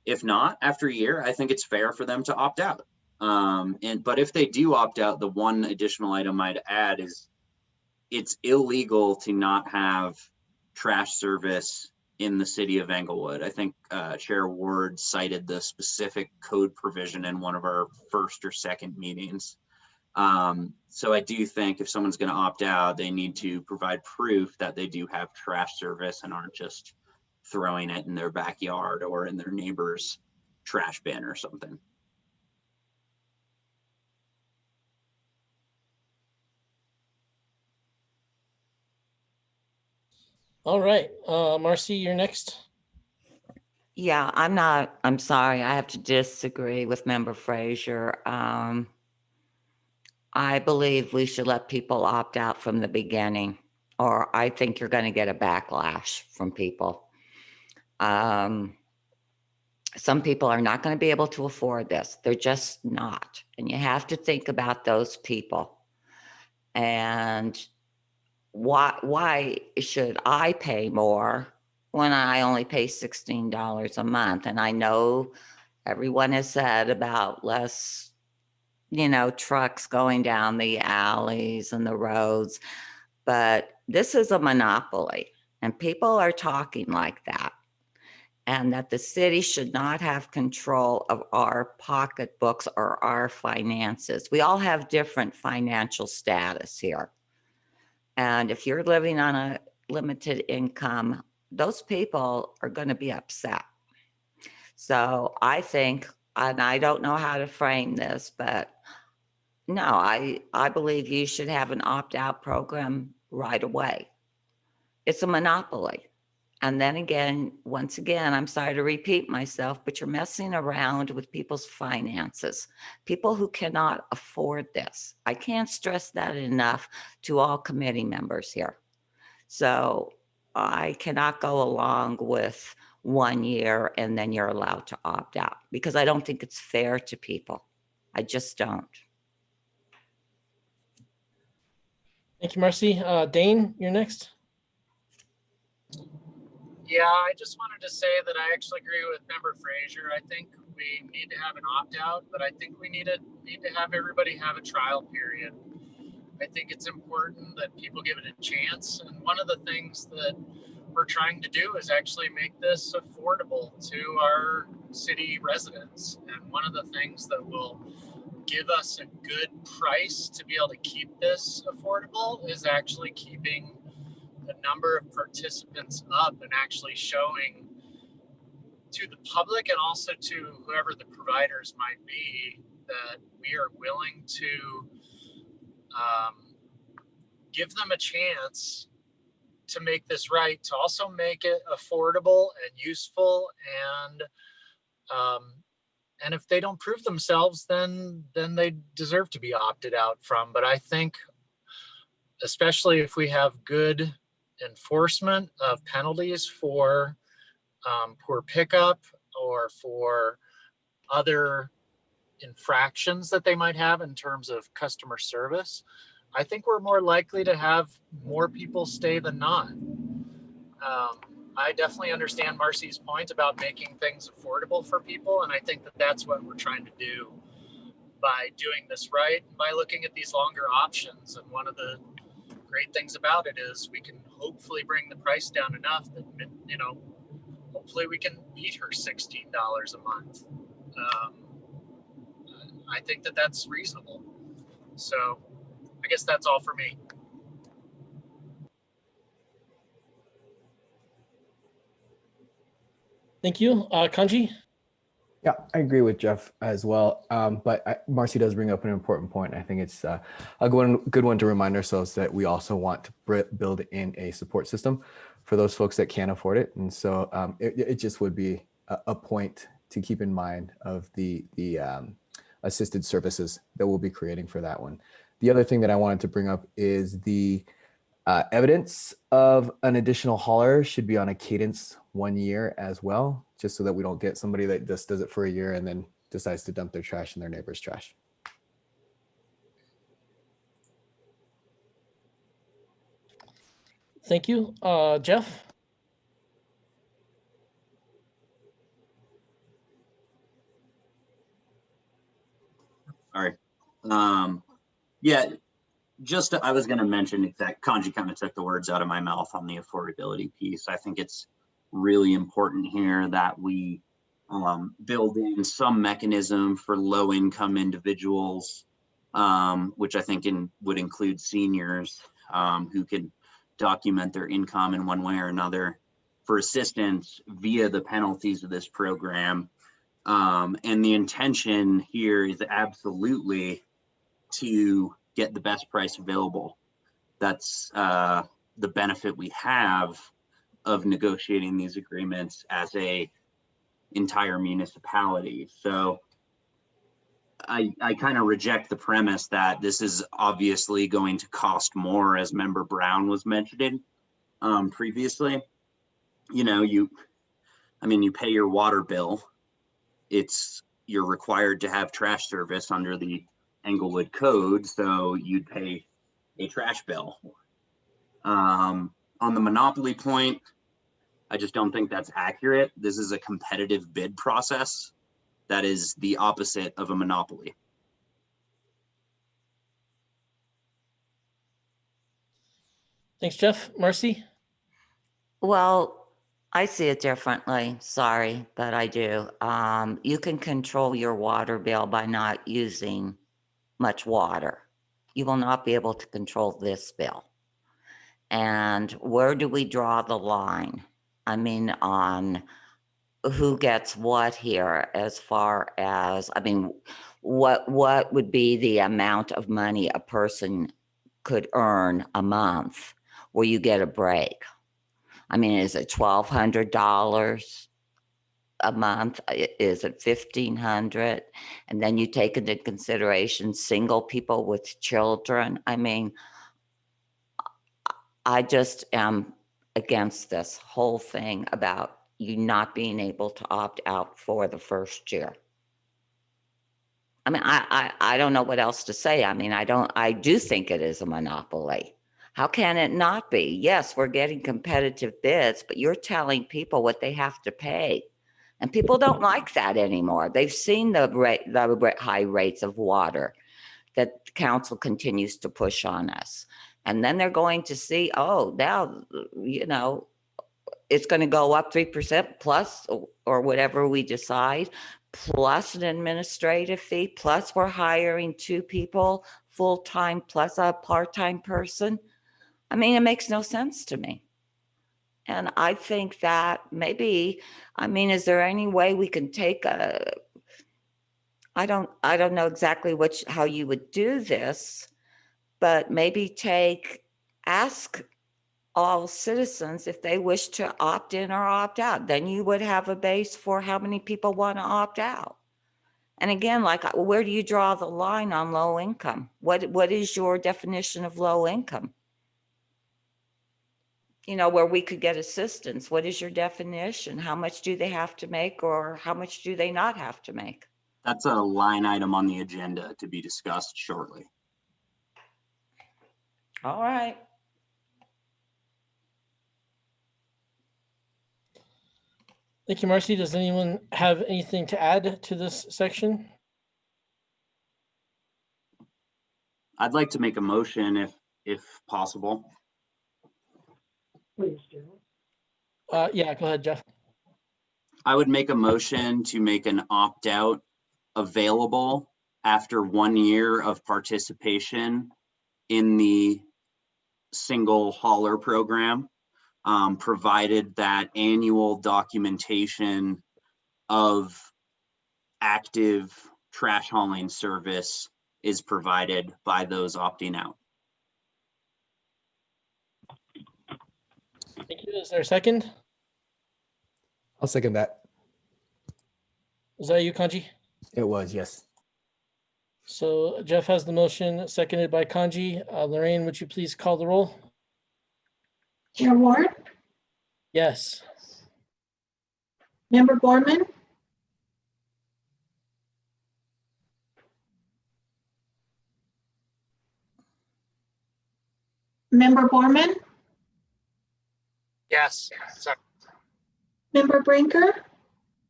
Speaker 8: If not, after a year, I think it's fair for them to opt out. But if they do opt out, the one additional item I'd add is it's illegal to not have trash service in the city of Englewood. I think Chair Ward cited the specific code provision in one of our first or second meetings. So I do think if someone's going to opt out, they need to provide proof that they do have trash service and aren't just throwing it in their backyard or in their neighbor's trash bin or something.
Speaker 1: All right, Marcy, you're next.
Speaker 3: Yeah, I'm sorry, I have to disagree with Member Frazier. I believe we should let people opt out from the beginning, or I think you're going to get a backlash from people. Some people are not going to be able to afford this. They're just not. And you have to think about those people. And why should I pay more when I only pay $16 a month? And I know everyone has said about less, trucks going down the alleys and the roads, but this is a monopoly and people are talking like that. And that the city should not have control of our pocketbooks or our finances. We all have different financial status here. And if you're living on a limited income, those people are going to be upset. So I think, and I don't know how to frame this, but no, I believe you should have an opt-out program right away. It's a monopoly. And then again, once again, I'm sorry to repeat myself, but you're messing around with people's finances, people who cannot afford this. I can't stress that enough to all committee members here. So I cannot go along with 1 year and then you're allowed to opt out because I don't think it's fair to people. I just don't.
Speaker 1: Thank you, Marcy. Dane, you're next.
Speaker 9: Yeah, I just wanted to say that I actually agree with Member Frazier. I think we need to have an opt-out, but I think we need to have everybody have a trial period. I think it's important that people give it a chance. And one of the things that we're trying to do is actually make this affordable to our city residents. And one of the things that will give us a good price to be able to keep this affordable is actually keeping the number of participants up and actually showing to the public and also to whoever the providers might be that we are willing to give them a chance to make this right, to also make it affordable and useful. And if they don't prove themselves, then they deserve to be opted out from. But I think, especially if we have good enforcement of penalties for poor pickup or for other infractions that they might have in terms of customer service, I think we're more likely to have more people stay than not. I definitely understand Marcy's point about making things affordable for people, and I think that that's what we're trying to do by doing this right, by looking at these longer options. And one of the great things about it is we can hopefully bring the price down enough that, hopefully we can beat her $16 a month. I think that that's reasonable. So I guess that's all for me.
Speaker 1: Thank you. Kanji?
Speaker 5: Yeah, I agree with Jeff as well. But Marcy does bring up an important point. I think it's a good one to remind ourselves that we also want to build in a support system for those folks that can't afford it. And so it just would be a point to keep in mind of the assisted services that we'll be creating for that one. The other thing that I wanted to bring up is the evidence of an additional hauler should be on a cadence 1 year as well, just so that we don't get somebody that just does it for a year and then decides to dump their trash in their neighbor's trash.
Speaker 1: Thank you. Jeff?
Speaker 8: Sorry. Yeah, I was going to mention that Kanji kind of took the words out of my mouth on the affordability piece. I think it's really important here that we build in some mechanism for low income individuals, which I think would include seniors who can document their income in one way or another for assistance via the penalties of this program. And the intention here is absolutely to get the best price available. That's the benefit we have of negotiating these agreements as a entire municipality. So I kind of reject the premise that this is obviously going to cost more, as Member Brown was mentioning previously. You pay your water bill. You're required to have trash service under the Englewood Code, so you'd pay a trash bill. On the monopoly point, I just don't think that's accurate. This is a competitive bid process. That is the opposite of a monopoly.
Speaker 1: Thanks, Jeff. Marcy?
Speaker 3: Well, I see it differently. Sorry, but I do. You can control your water bill by not using much water. You will not be able to control this bill. And where do we draw the line? I mean, on who gets what here as far as, what would be the amount of money a person could earn a month where you get a break? Is it $1,200 a month? Is it $1,500? And then you take into consideration single people with children. I just am against this whole thing about you not being able to opt out for the first year. I don't know what else to say. I do think it is a monopoly. How can it not be? Yes, we're getting competitive bids, but you're telling people what they have to pay. And people don't like that anymore. They've seen the high rates of water that council continues to push on us. And then they're going to see, oh, now, it's going to go up 3% plus or whatever we decide, plus an administrative fee, plus we're hiring 2 people full-time plus a part-time person. It makes no sense to me. And I think that maybe, is there any way we can take I don't know exactly how you would do this, but maybe ask all citizens if they wish to opt in or opt out. Then you would have a base for how many people want to opt out. And again, where do you draw the line on low income? What is your definition of low income? Where we could get assistance. What is your definition? How much do they have to make, or how much do they not have to make?
Speaker 8: That's a line item on the agenda to be discussed shortly.
Speaker 3: All right.
Speaker 1: Thank you, Marcy. Does anyone have anything to add to this section?
Speaker 8: I'd like to make a motion if possible.
Speaker 7: Please do.
Speaker 1: Yeah, go ahead, Jeff.
Speaker 8: I would make a motion to make an opt-out available after 1 year of participation in the single hauler program, provided that annual documentation of active trash hauling service is provided by those opting out.
Speaker 1: Thank you. Is there a second?
Speaker 5: I'll second that.
Speaker 1: Was that you, Kanji?
Speaker 5: It was, yes.
Speaker 1: So Jeff has the motion, seconded by Kanji. Lorraine, would you please call the roll?
Speaker 2: Chair Ward,
Speaker 1: Yes.
Speaker 2: Member Gorman, Member Borman,
Speaker 9: Yes.
Speaker 2: Member Brinker,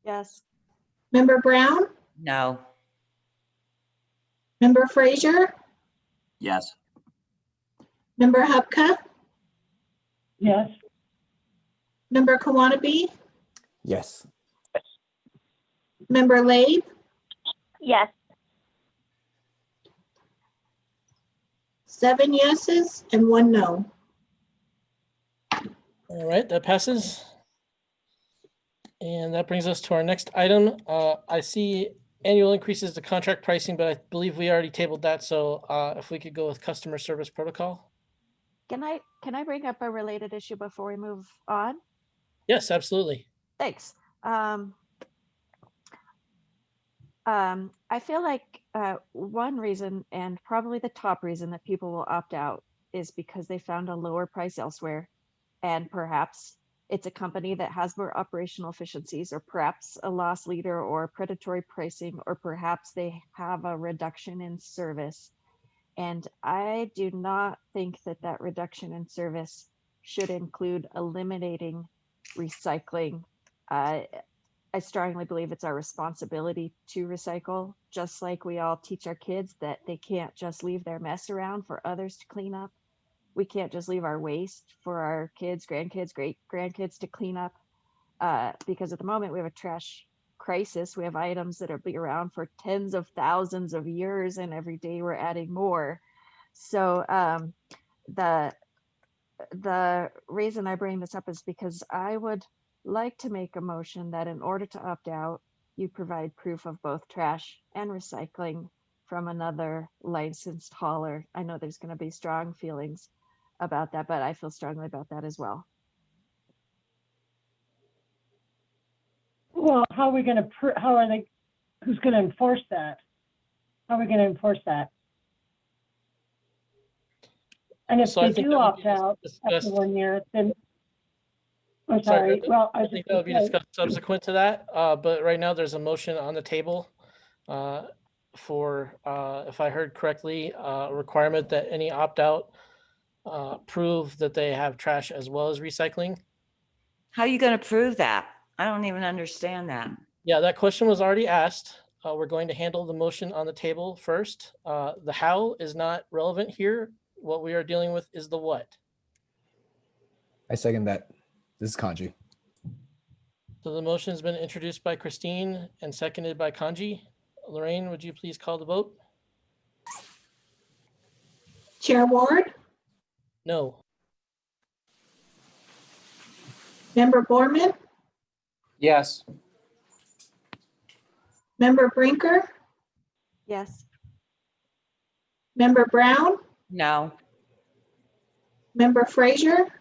Speaker 4: Yes.
Speaker 2: Member Brown,
Speaker 3: No.
Speaker 2: Member Frazier,
Speaker 8: Yes.
Speaker 2: Member Hupka,
Speaker 7: Yes.
Speaker 2: Member Kawanabee,
Speaker 5: Yes.
Speaker 2: Member Labe,
Speaker 10: Yes.
Speaker 2: 7 yeses and 1 no.
Speaker 1: All right, that passes. And that brings us to our next item. I see annual increases to contract pricing, but I believe we already tabled that. So if we could go with customer service protocol.
Speaker 4: Can I bring up a related issue before we move on?
Speaker 1: Yes, absolutely.
Speaker 4: Thanks. I feel like one reason, and probably the top reason, that people will opt out is because they found a lower price elsewhere, and perhaps it's a company that has more operational efficiencies, or perhaps a loss leader or predatory pricing, or perhaps they have a reduction in service. And I do not think that that reduction in service should include eliminating recycling. I strongly believe it's our responsibility to recycle, just like we all teach our kids that they can't just leave their mess around for others to clean up. We can't just leave our waste for our kids, grandkids, great grandkids to clean up, because at the moment we have a trash crisis. We have items that are be around for tens of thousands of years, and every day we're adding more. So the reason I bring this up is because I would like to make a motion that in order to opt out, you provide proof of both trash and recycling from another licensed hauler. I know there's going to be strong feelings about that, but I feel strongly about that as well.
Speaker 7: Well, how are we going to, who's going to enforce that? How are we going to enforce that? And if
Speaker 1: So I
Speaker 7: they
Speaker 1: think
Speaker 7: do
Speaker 1: that would
Speaker 7: opt
Speaker 1: be
Speaker 7: out after
Speaker 1: discussed.
Speaker 7: 1 year, then, I'm
Speaker 1: Sorry,
Speaker 7: sorry, well,
Speaker 1: I think that would be discussed subsequent to that. But right now there's a motion on the table for, if I heard correctly, a requirement that any opt-out prove that they have trash as well as recycling.
Speaker 3: How are you going to prove that? I don't even understand that.
Speaker 1: Yeah, that question was already asked. We're going to handle the motion on the table first. The how is not relevant here. What we are dealing with is the what.
Speaker 5: I second that. This is Kanji.
Speaker 1: So the motion has been introduced by Christine and seconded by Kanji. Lorraine, would you please call the vote?
Speaker 2: Chair Ward,
Speaker 1: No.
Speaker 2: Member Borman,
Speaker 9: Yes.
Speaker 2: Member Brinker,
Speaker 4: Yes.
Speaker 2: Member Brown,
Speaker 3: No.
Speaker 2: Member Frazier,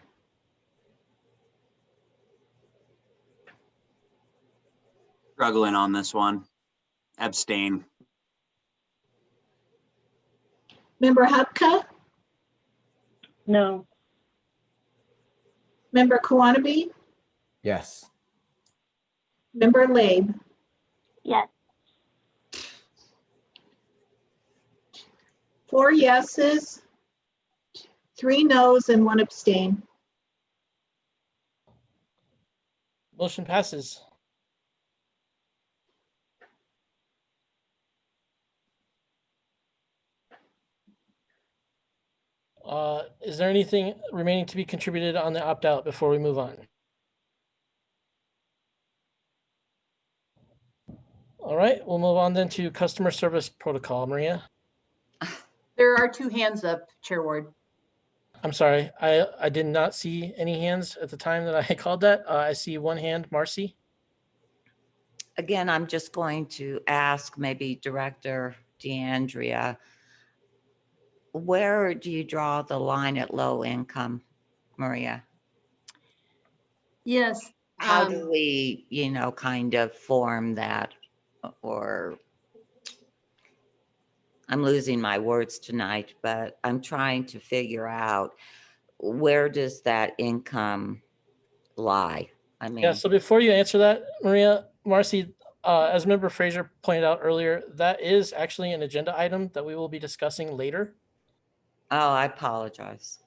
Speaker 8: Struggling on this one. Abstain.
Speaker 2: Member Hupka,
Speaker 7: No.
Speaker 2: Member Kawanabee,
Speaker 5: Yes.
Speaker 2: Member Labe.
Speaker 10: Yes.
Speaker 2: 4 yeses, 3 noes, and 1 abstain.
Speaker 1: Motion passes. Is there anything remaining to be contributed on the opt-out before we move on? All right, we'll move on then to customer service protocol. Maria?
Speaker 6: There are 2 hands up, Chair Ward.
Speaker 1: I'm sorry, I did not see any hands at the time that I called that. I see 1 hand, Marcy.
Speaker 3: Again, I'm just going to ask maybe Director DeAndrea, where do you draw the line at low income, Maria?
Speaker 6: Yes.
Speaker 3: How do we, kind of form that? Or I'm losing my words tonight, but I'm trying to figure out, where does that income lie? I mean,
Speaker 1: Yeah, so before you answer that, Maria, Marcy, as Member Frazier pointed out earlier, that is actually an agenda item that we will be discussing later.
Speaker 3: oh, I apologize.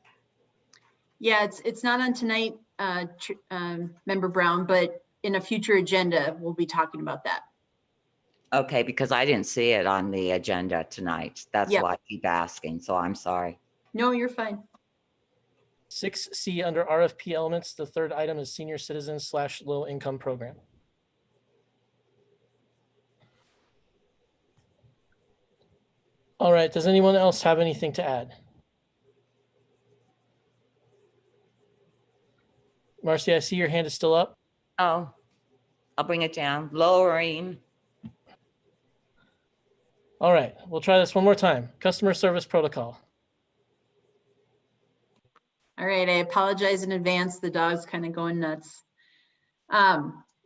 Speaker 6: Yeah, it's not on tonight, Member Brown, but in a future agenda, we'll be talking about that.
Speaker 3: Okay, because I didn't see it on the agenda tonight. That's
Speaker 6: Yep.
Speaker 3: why I keep asking, so I'm sorry.
Speaker 6: No, you're fine.
Speaker 1: 6C under RFP elements, the third item is senior citizens / low income program. All right, does anyone else have anything to add? Marcy, I see your hand is still up.
Speaker 3: Oh, I'll bring it down. Lowering.
Speaker 1: All right, we'll try this one more time. Customer service protocol.
Speaker 6: All right, I apologize in advance. The dog's kind of going nuts.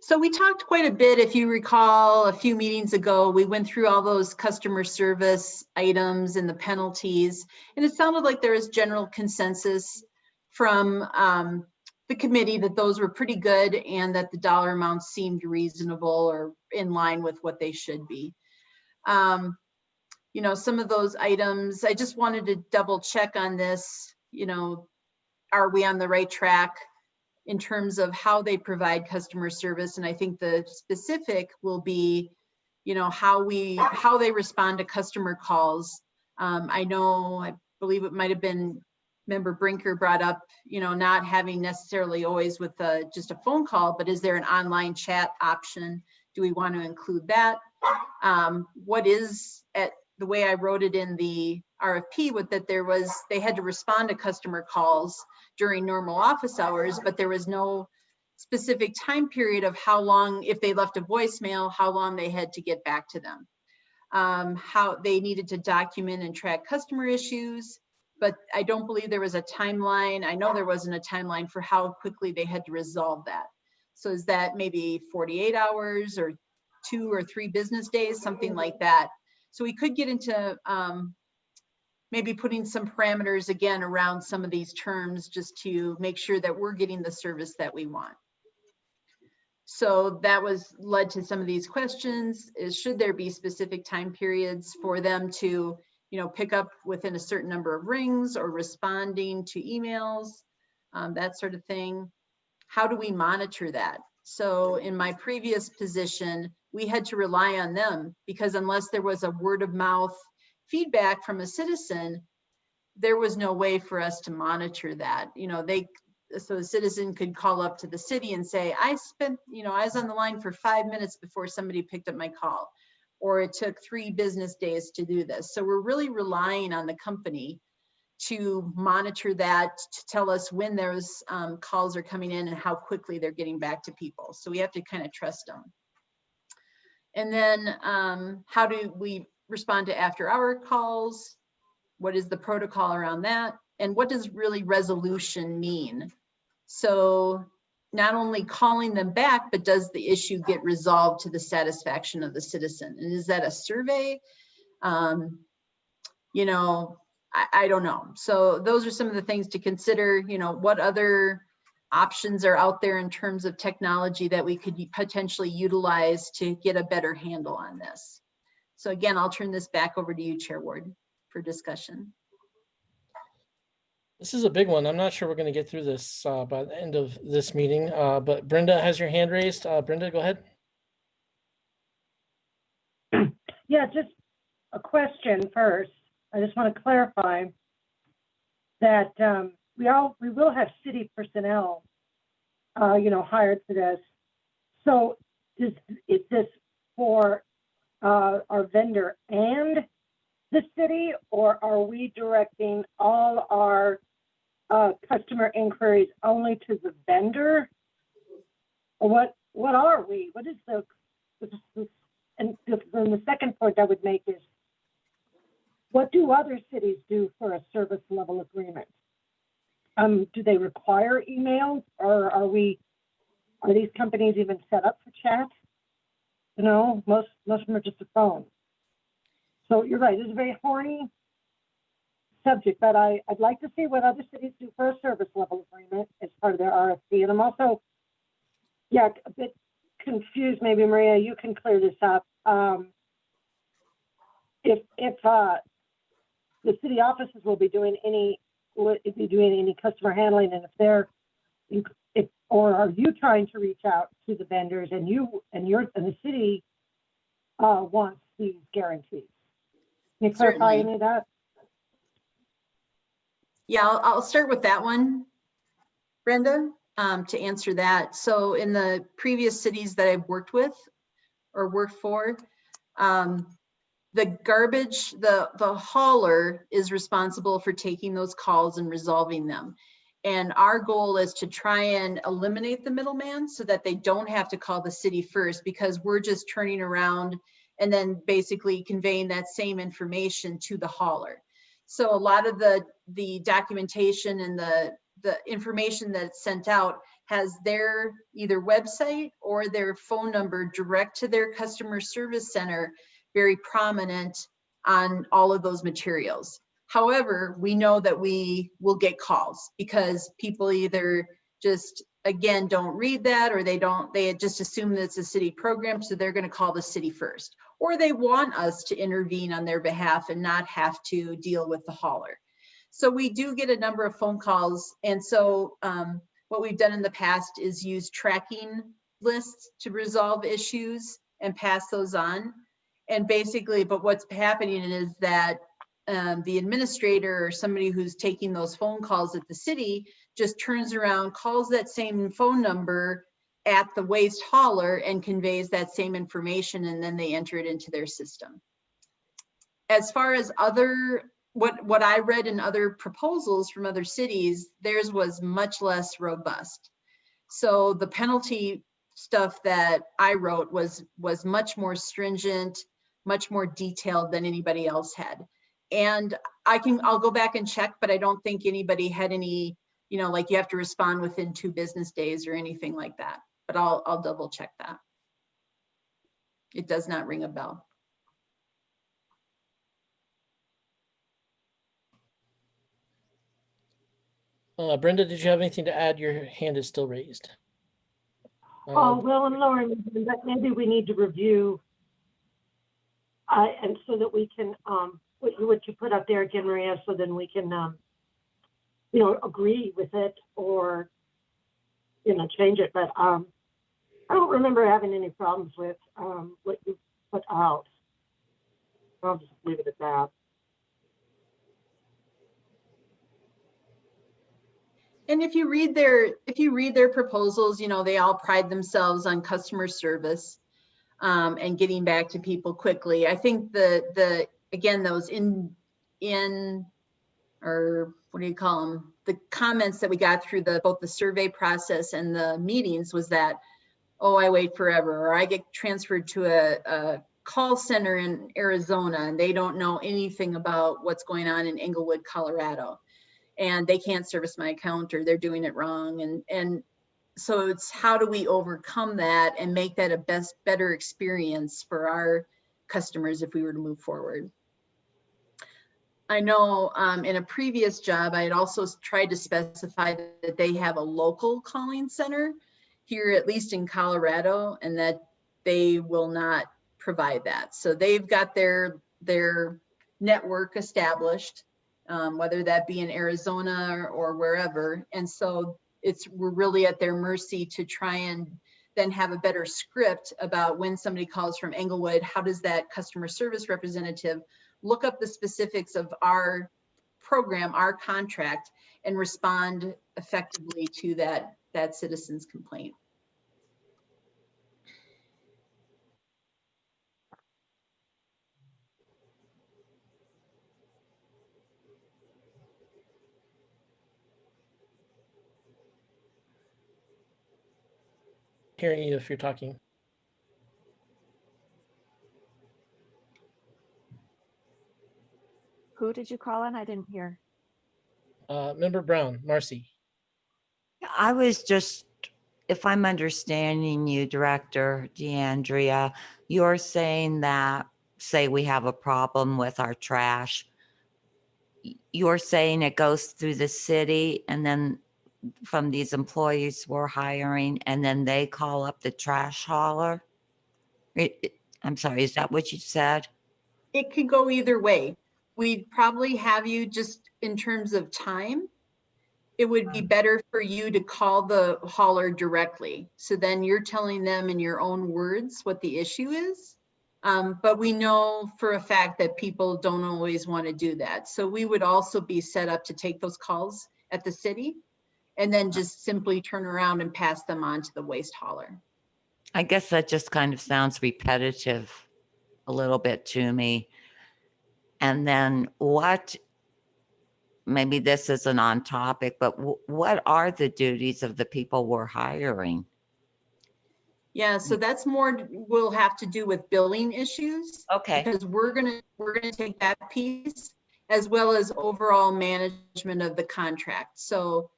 Speaker 6: So we talked quite a bit, if you recall, a few meetings ago, we went through all those customer service items and the penalties, and it sounded like there was general consensus from the committee that those were pretty good and that the dollar amounts seemed reasonable or in line with what they should be. You know, some of those items, I just wanted to double check on this, you know, are we on the right track in terms of how they provide customer service? And I think the specific will be, you know, how they respond to customer calls. I believe it might have been Member Brinker brought up, you know, not having necessarily always with just a phone call, but is there an online chat option? Do we want to include that? What is the way I wrote it in the RFP with that they had to respond to customer calls during normal office hours, but there was no specific time period of how long, if they left a voicemail, how long they had to get back to them. How they needed to document and track customer issues, but I don't believe there was a timeline. I know there wasn't a timeline for how quickly they had to resolve that. So is that maybe 48 hours or 2 or 3 business days, something like that? So we could get into maybe putting some parameters again around some of these terms just to make sure that we're getting the service that we want. So that led to some of these questions is, should there be specific time periods for them to, you know, pick up within a certain number of rings or responding to emails, that sort of thing. How do we monitor that? So in my previous position, we had to rely on them because unless there was a word of mouth feedback from a citizen, there was no way for us to monitor that. You know, so a citizen could call up to the city and say, I was on the line for 5 minutes before somebody picked up my call, or it took 3 business days to do this. So we're really relying on the company to monitor that, to tell us when those calls are coming in and how quickly they're getting back to people. So we have to kind of trust them. And then how do we respond to after-hour calls? What is the protocol around that? And what does really resolution mean? So not only calling them back, but does the issue get resolved to the satisfaction of the citizen? And is that a survey? You know, I don't know. So those are some of the things to consider. You know, what other options are out there in terms of technology that we could potentially utilize to get a better handle on this? So again, I'll turn this back over to you, Chair Ward, for discussion.
Speaker 1: This is a big one. I'm not sure we're going to get through this by the end of this meeting, but Brenda has your hand raised. Brenda, go ahead.
Speaker 7: Yeah, just a question first. I just want to clarify that we will have city personnel, hired for this. So is this for our vendor and the city, or are we directing all our customer inquiries only to the vendor? Or what are we? What is and the second point I would make is, what do other cities do for a service level agreement? Do they require emails, or are these companies even set up for chat? You know, most of them are just a phone. So you're right, it's a very horny subject, but I'd like to see what other cities do for a service level agreement as part of their RFP. And I'm also, a bit confused. Maybe Maria, you can clear this up. If the city offices will be doing any customer handling, and or are you trying to reach out to the vendors, and the city wants these guarantees. Can you clarify
Speaker 6: Certainly.
Speaker 7: any of that?
Speaker 6: Yeah, I'll start with that one, Brenda, to answer that. So in the previous cities that I've worked with or worked for, the garbage, the hauler is responsible for taking those calls and resolving them. And our goal is to try and eliminate the middleman so that they don't have to call the city first, because we're just turning around and then basically conveying that same information to the hauler. So a lot of the documentation and the information that's sent out has their either website or their phone number direct to their customer service center, very prominent on all of those materials. However, we know that we will get calls because people either just, again, don't read that, or they just assume that it's a city program, so they're going to call the city first, or they want us to intervene on their behalf and not have to deal with the hauler. So we do get a number of phone calls. And so what we've done in the past is use tracking lists to resolve issues and pass those on. And basically, but what's happening is that the administrator or somebody who's taking those phone calls at the city just turns around, calls that same phone number at the waste hauler and conveys that same information, and then they enter it into their system. As far as what I read in other proposals from other cities, theirs was much less robust. So the penalty stuff that I wrote was much more stringent, much more detailed than anybody else had. And I'll go back and check, but I don't think anybody had any, like you have to respond within 2 business days or anything like that. But I'll double check that. It does not ring a bell.
Speaker 1: Brenda, did you have anything to add? Your hand is still raised.
Speaker 7: Oh, well, I'm lowering, but maybe we need to review and so that we can, what you put up there again, Maria, so then we can, agree with it or, change it. But I don't remember having any problems with what you put out. I'll just leave it at that.
Speaker 6: And if you read their proposals, they all pride themselves on customer service and getting back to people quickly. I think again, those or what do you call them? The comments that we got through both the survey process and the meetings was that, oh, I wait forever, or I get transferred to a call center in Arizona and they don't know anything about what's going on in Englewood, Colorado, and they can't service my account, or they're doing it wrong. And so it's how do we overcome that and make that a better experience for our customers if we were to move forward. I know in a previous job, I had also tried to specify that they have a local calling center here, at least in Colorado, and that they will not provide that. So they've got their network established, whether that be in Arizona or wherever. And so we're really at their mercy to try and then have a better script about when somebody calls from Englewood, how does that customer service representative look up the specifics of our program, our contract, and respond effectively to that citizen's complaint.
Speaker 1: Hearing you if you're talking.
Speaker 4: Who did you call in? I didn't hear.
Speaker 1: Member Brown, Marcy.
Speaker 3: I was just, if I'm understanding you, Director DeAndrea, you're saying that, say we have a problem with our trash, you're saying it goes through the city and then from these employees we're hiring, and then they call up the trash hauler? I'm sorry, is that what you said?
Speaker 6: It could go either way. We'd probably have you, just in terms of time, it would be better for you to call the hauler directly. So then you're telling them in your own words what the issue is. But we know for a fact that people don't always want to do that. So we would also be set up to take those calls at the city and then just simply turn around and pass them on to the waste hauler.
Speaker 3: I guess that just kind of sounds repetitive a little bit to me. And then what, maybe this isn't on topic, but what are the duties of the people we're hiring?
Speaker 6: Yeah, so that's more will have to do with billing issues.
Speaker 3: Okay.
Speaker 6: Because we're gonna take that piece as well as overall management of the contract. So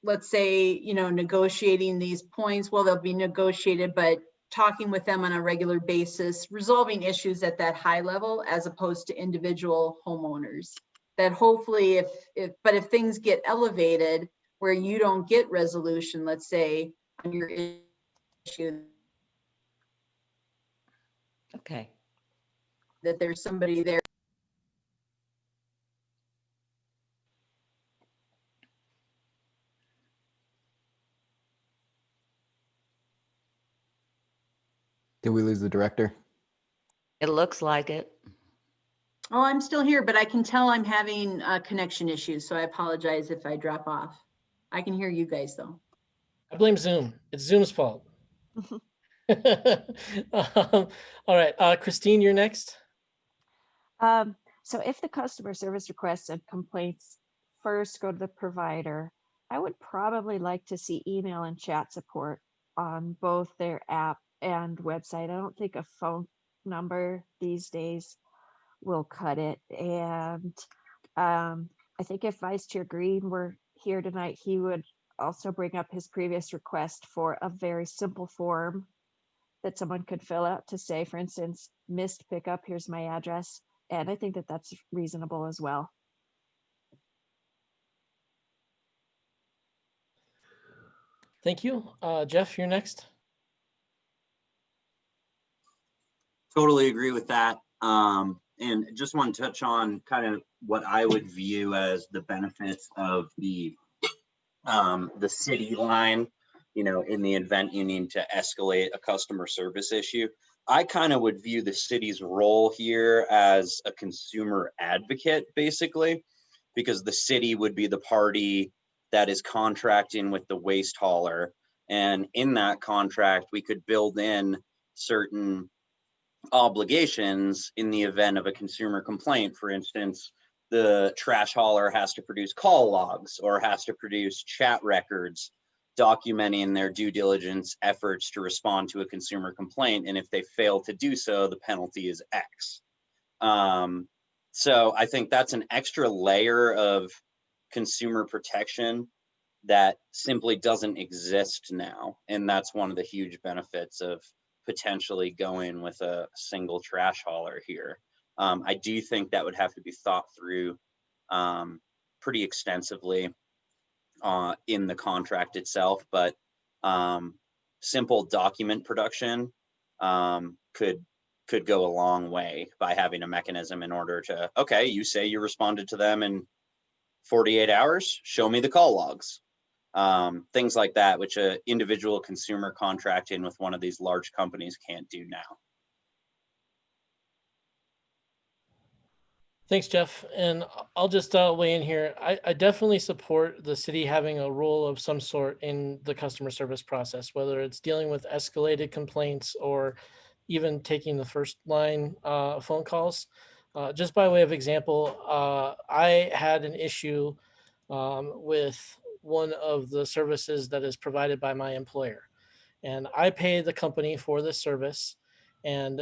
Speaker 6: let's say, you know, negotiating these points, well, they'll be negotiated, but talking with them on a regular basis, resolving issues at that high level as opposed to individual homeowners. That hopefully if things get elevated where you don't get resolution, let's say on your issue,
Speaker 3: Okay.
Speaker 6: that there's somebody there.
Speaker 5: Did we lose the director?
Speaker 3: It looks like it.
Speaker 6: Oh, I'm still here, but I can tell I'm having connection issues, so I apologize if I drop off. I can hear you guys though.
Speaker 1: I blame Zoom. It's Zoom's fault. All right, Christine, you're next.
Speaker 4: So if the customer service requests and complaints first go to the provider, I would probably like to see email and chat support on both their app and website. I don't think a phone number these days will cut it. And I think if Vice Chair Green were here tonight, he would also bring up his previous request for a very simple form that someone could fill out to say, for instance, missed pickup, here's my address. And I think that that's reasonable as well.
Speaker 1: Thank you. Jeff, you're next.
Speaker 8: Totally agree with that. And just want to touch on kind of what I would view as the benefits of the city line, you know, in the event you need to escalate a customer service issue. I kind of would view the city's role here as a consumer advocate, basically, because the city would be the party that is contracting with the waste hauler. And in that contract, we could build in certain obligations in the event of a consumer complaint. For instance, the trash hauler has to produce call logs or has to produce chat records documenting their due diligence efforts to respond to a consumer complaint. And if they fail to do so, the penalty is X. So I think that's an extra layer of consumer protection that simply doesn't exist now. And that's one of the huge benefits of potentially going with a single trash hauler here. I do think that would have to be thought through pretty extensively in the contract itself, but simple document production could go a long way by having a mechanism in order to, okay, you say you responded to them in 48 hours, show me the call logs. Things like that, which an individual consumer contracting with one of these large companies can't do now.
Speaker 1: Thanks, Jeff. And I'll just weigh in here. I definitely support the city having a role of some sort in the customer service process, whether it's dealing with escalated complaints or even taking the first line phone calls. Just by way of example, I had an issue with one of the services that is provided by my employer. And I pay the company for this service, and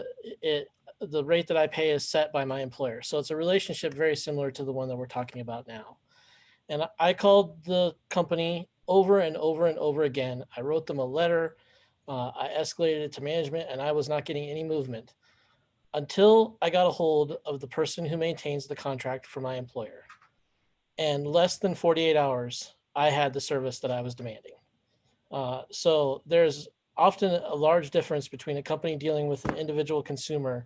Speaker 1: the rate that I pay is set by my employer. So it's a relationship very similar to the one that we're talking about now. And I called the company over and over and over again. I wrote them a letter. I escalated it to management, and I was not getting any movement until I got a hold of the person who maintains the contract for my employer. And less than 48 hours, I had the service that I was demanding. So there's often a large difference between a company dealing with an individual consumer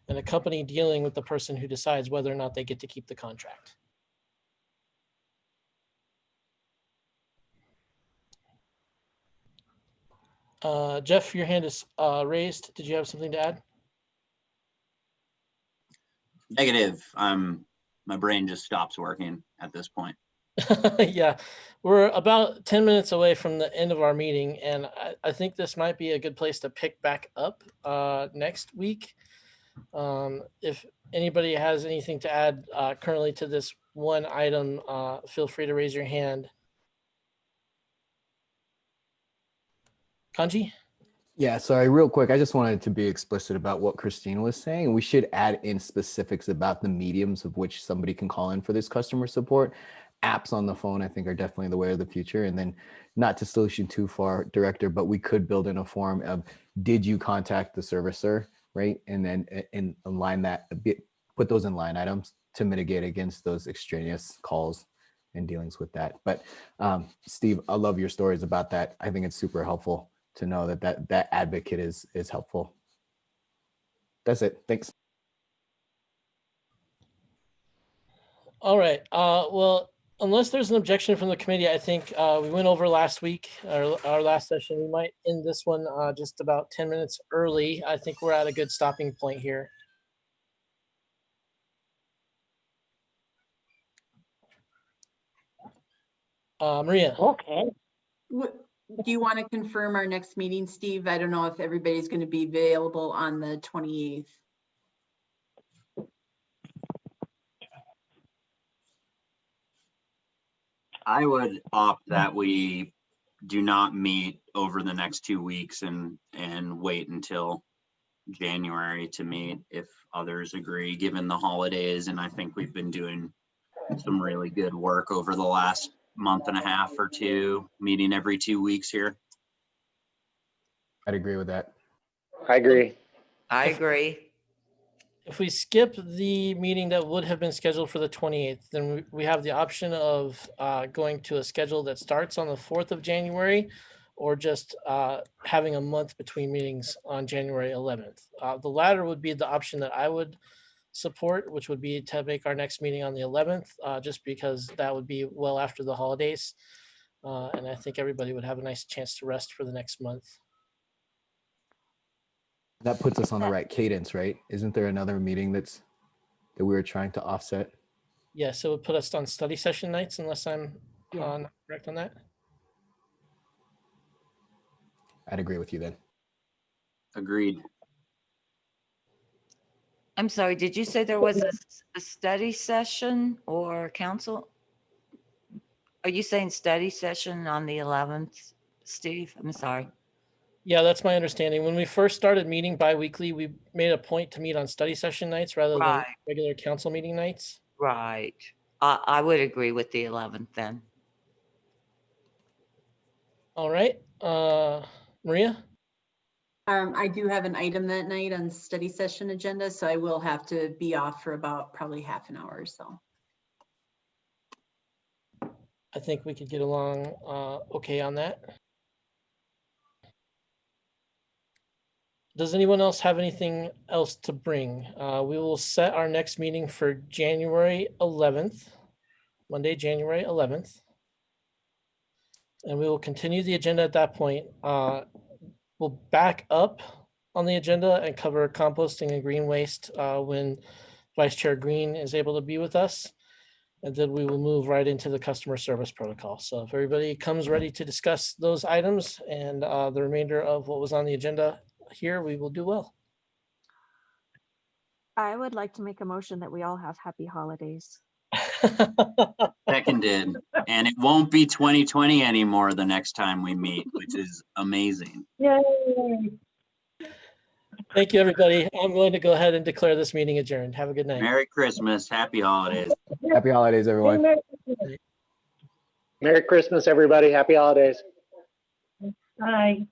Speaker 1: and a company dealing with the person who decides whether or not they get to keep the contract. Jeff, your hand is raised. Did you have something to add?
Speaker 8: Negative. My brain just stops working at this point.
Speaker 1: Yeah, we're about 10 minutes away from the end of our meeting, and I think this might be a good place to pick back up next week. If anybody has anything to add currently to this one item, feel free to raise your hand. Kanji?
Speaker 5: Yeah, sorry, real quick. I just wanted to be explicit about what Christina was saying. We should add in specifics about the mediums of which somebody can call in for this customer support. Apps on the phone, I think, are definitely the way of the future. And then, not to solution too far, Director, but we could build in a form of, did you contact the servicer, right? And then and align that a bit, put those in line items to mitigate against those extraneous calls and dealings with that. But Steve, I love your stories about that. I think it's super helpful to know that advocate is helpful. That's it. Thanks.
Speaker 1: All right. Well, unless there's an objection from the committee, I think we went over last week, our last session. We might end this one just about 10 minutes early. I think we're at a good stopping point here. Maria.
Speaker 7: Okay.
Speaker 6: Do you want to confirm our next meeting, Steve? I don't know if everybody's going to be available on the 28th.
Speaker 8: I would opt that we do not meet over the next 2 weeks and wait until January to meet if others agree, given the holidays. And I think we've been doing some really good work over the last month and a half or two, meeting every 2 weeks here.
Speaker 5: I'd agree with that.
Speaker 11: I agree.
Speaker 3: I agree.
Speaker 1: If we skip the meeting that would have been scheduled for the 28th, then we have the option of going to a schedule that starts on the 4th of January, or just having a month between meetings on January 11th. The latter would be the option that I would support, which would be to make our next meeting on the 11th, just because that would be well after the holidays. And I think everybody would have a nice chance to rest for the next month.
Speaker 5: That puts us on the right cadence, right? Isn't there another meeting that we were trying to offset?
Speaker 1: Yes, it would put us on study session nights, unless I'm not correct on that.
Speaker 5: I'd agree with you then.
Speaker 8: Agreed.
Speaker 3: I'm sorry, did you say there was a study session or council? Are you saying study session on the 11th, Steve? I'm sorry.
Speaker 1: Yeah, that's my understanding. When we first started meeting bi-weekly, we made a point to meet on study session nights rather than
Speaker 3: Right.
Speaker 1: regular council meeting nights.
Speaker 3: Right. I would agree with the 11th then.
Speaker 1: All right, Maria?
Speaker 6: I do have an item that night on study session agenda, so I will have to be off for about probably half an hour or so.
Speaker 1: I think we could get along okay on that. Does anyone else have anything else to bring? We will set our next meeting for January 11th, Monday, January 11th. And we will continue the agenda at that point. We'll back up on the agenda and cover composting and green waste when Vice Chair Green is able to be with us. And then we will move right into the customer service protocol. So if everybody comes ready to discuss those items and the remainder of what was on the agenda here, we will do well.
Speaker 4: I would like to make a motion that we all have happy holidays.
Speaker 8: Seconded. And it won't be 2020 anymore the next time we meet, which is amazing.
Speaker 7: Yay.
Speaker 1: Thank you, everybody. I'm going to go ahead and declare this meeting adjourned. Have a good night.
Speaker 8: Merry Christmas. Happy holidays.
Speaker 5: Happy holidays, everyone.
Speaker 11: Merry Christmas, everybody. Happy holidays.
Speaker 7: Bye.